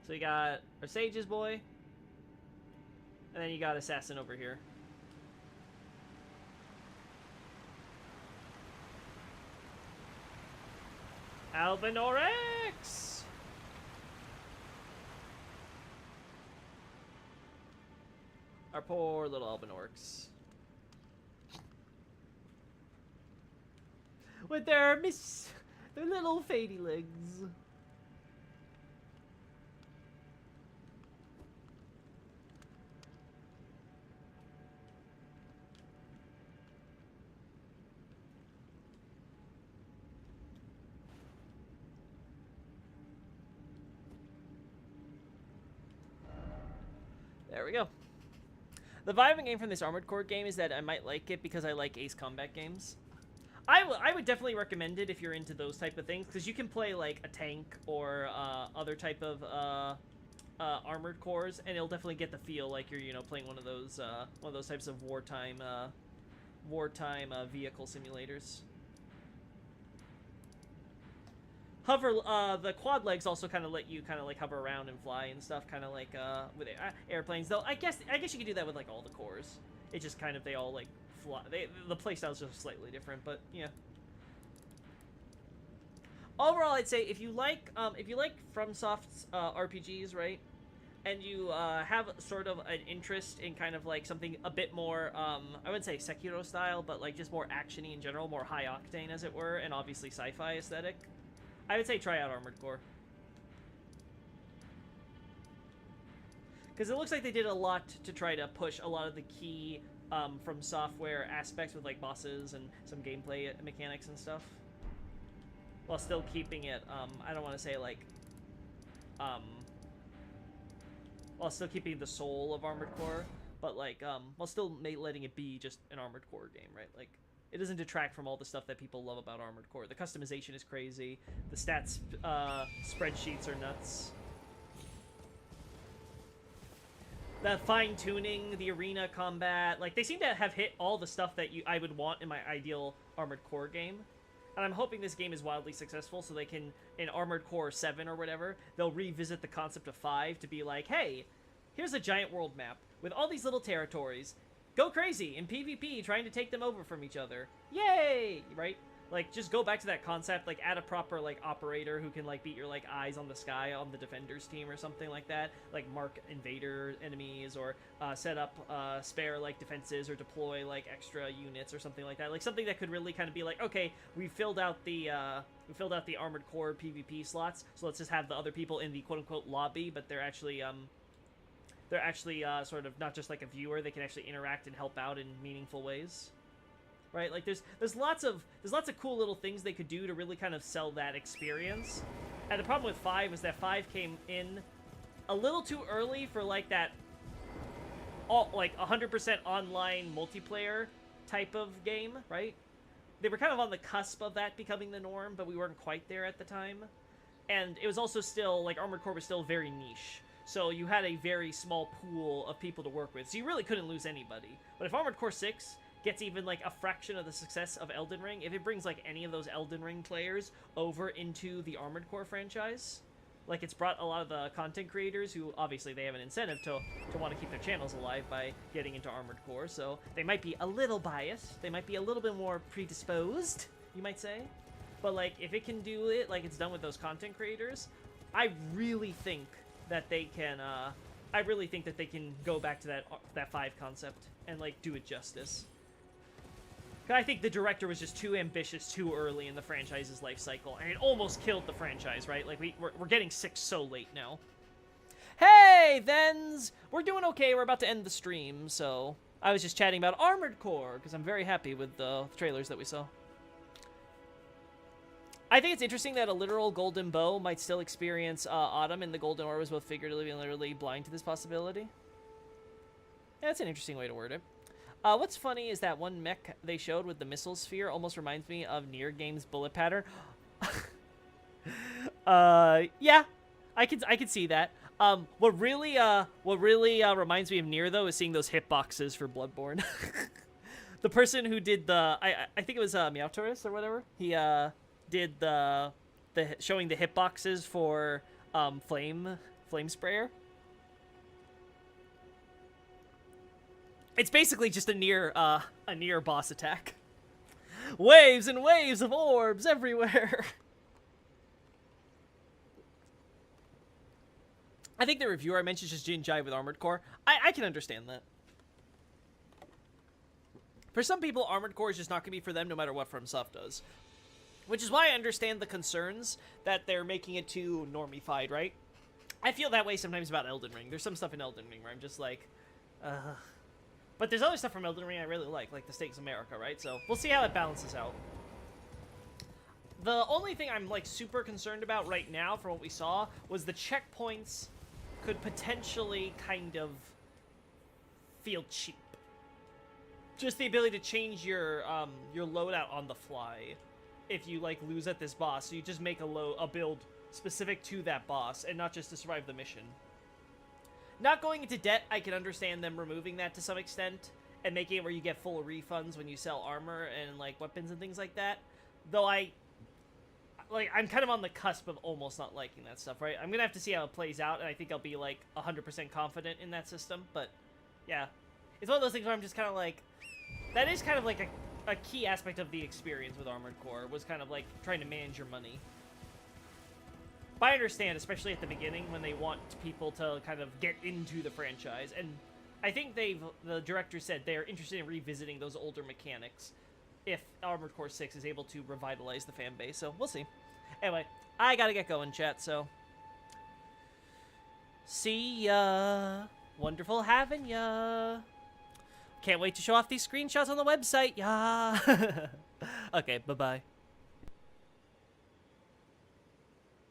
So you got our Sage's boy. And then you got Assassin over here. Albinorix! Our poor little Albinorix. With their little fadey legs. There we go. The vibe I'm getting from this Armored Core game is that I might like it because I like Ace Combat games. I would definitely recommend it if you're into those type of things, because you can play like a tank or other type of Armored Cores, and it'll definitely get the feel like you're, you know, playing one of those types of wartime vehicle simulators. Hover, the quad legs also kind of let you kind of like hover around and fly and stuff, kind of like with airplanes. Though I guess you could do that with like all the cores. It just kind of, they all like fly. The playstyle's just slightly different, but yeah. Overall, I'd say if you like FromSoft's RPGs, right, and you have sort of an interest in kind of like something a bit more, I wouldn't say Sekiro style, but like just more actiony in general, more high octane as it were, and obviously sci-fi aesthetic, I would say try out Armored Core. Because it looks like they did a lot to try to push a lot of the key FromSoftware aspects with like bosses and some gameplay mechanics and stuff, while still keeping it, I don't want to say like, while still keeping the soul of Armored Core, but like while still letting it be just an Armored Core game, right? Like it doesn't detract from all the stuff that people love about Armored Core. The customization is crazy. The stats spreadsheets are nuts. The fine-tuning, the arena combat, like they seem to have hit all the stuff that I would want in my ideal Armored Core game. And I'm hoping this game is wildly successful so they can, in Armored Core 7 or whatever, they'll revisit the concept of 5 to be like, hey, here's a giant world map with all these little territories. Go crazy in PvP trying to take them over from each other. Yay! Right? Like, just go back to that concept, like, add a proper, like, operator who can, like, beat your, like, eyes on the sky on the defender's team or something like that. Like, mark invader enemies or set up spare, like, defenses or deploy, like, extra units or something like that. Like, something that could really kind of be like, okay, we filled out the Armored Core PvP slots, so let's just have the other people in the quote-unquote lobby, but they're actually sort of not just like a viewer. They can actually interact and help out in meaningful ways. Right, like there's lots of cool little things they could do to really kind of sell that experience. And the problem with 5 is that 5 came in a little too early for like that, like 100% online multiplayer type of game, right? They were kind of on the cusp of that becoming the norm, but we weren't quite there at the time. And it was also still like Armored Core was still very niche. So you had a very small pool of people to work with, so you really couldn't lose anybody. But if Armored Core 6 gets even like a fraction of the success of Elden Ring, if it brings like any of those Elden Ring players over into the Armored Core franchise, like it's brought a lot of the content creators who obviously they have an incentive to want to keep their channels alive by getting into Armored Core, so they might be a little biased, they might be a little bit more predisposed, you might say. But like if it can do it like it's done with those content creators, I really think that they can go back to that 5 concept and like do it justice. I think the director was just too ambitious too early in the franchise's life cycle, and it almost killed the franchise, right? Like, we're getting 6 so late now. Hey, thens! We're doing okay, we're about to end the stream, so... I was just chatting about Armored Core, because I'm very happy with the trailers that we saw. I think it's interesting that a literal golden bow might still experience Autumn, and the Golden Orb was both figuratively and literally blind to this possibility. Yeah, that's an interesting way to word it. What's funny is that one mech they showed with the missile sphere almost reminds me of Nier Game's bullet pattern. Yeah, I can see that. What really reminds me of Nier though is seeing those hitboxes for Bloodborne. The person who did the I think it was Meowtaurus or whatever. He did the showing the hitboxes for Flame Sprayer. It's basically just a Nier boss attack. Waves and waves of orbs everywhere. I think the reviewer I mentioned just didn't jive with Armored Core. I can understand that. For some people, Armored Core is just not going to be for them no matter what FromSoft does. Which is why I understand the concerns that they're making it too normified, right? I feel that way sometimes about Elden Ring. There's some stuff in Elden Ring where I'm just like, But there's other stuff from Elden Ring I really like the Stakes America, right? So we'll see how it balances out. The only thing I'm like super concerned about right now from what we saw was the checkpoints could potentially kind of feel cheap. Just the ability to change your loadout on the fly if you like lose at this boss. So you just make a build specific to that boss and not just to survive the mission. Not going into debt, I can understand them removing that to some extent and making it where you get full refunds when you sell armor and like weapons and things like that. Though I'm kind of on the cusp of almost not liking that stuff, right? I'm gonna have to see how it plays out, and I think I'll be like 100% confident in that system. But yeah, it's one of those things where I'm just kind of like, that is kind of like a key aspect of the experience with Armored Core was kind of like trying to manage your money. But I understand, especially at the beginning when they want people to kind of get into the franchise, and I think the director said they're interested in revisiting those older mechanics if Armored Core 6 is able to revitalize the fan base, so we'll see. Anyway, I gotta get going, chat, so see ya. Wonderful having ya. Can't wait to show off these screenshots on the website, ya. Okay, bye-bye.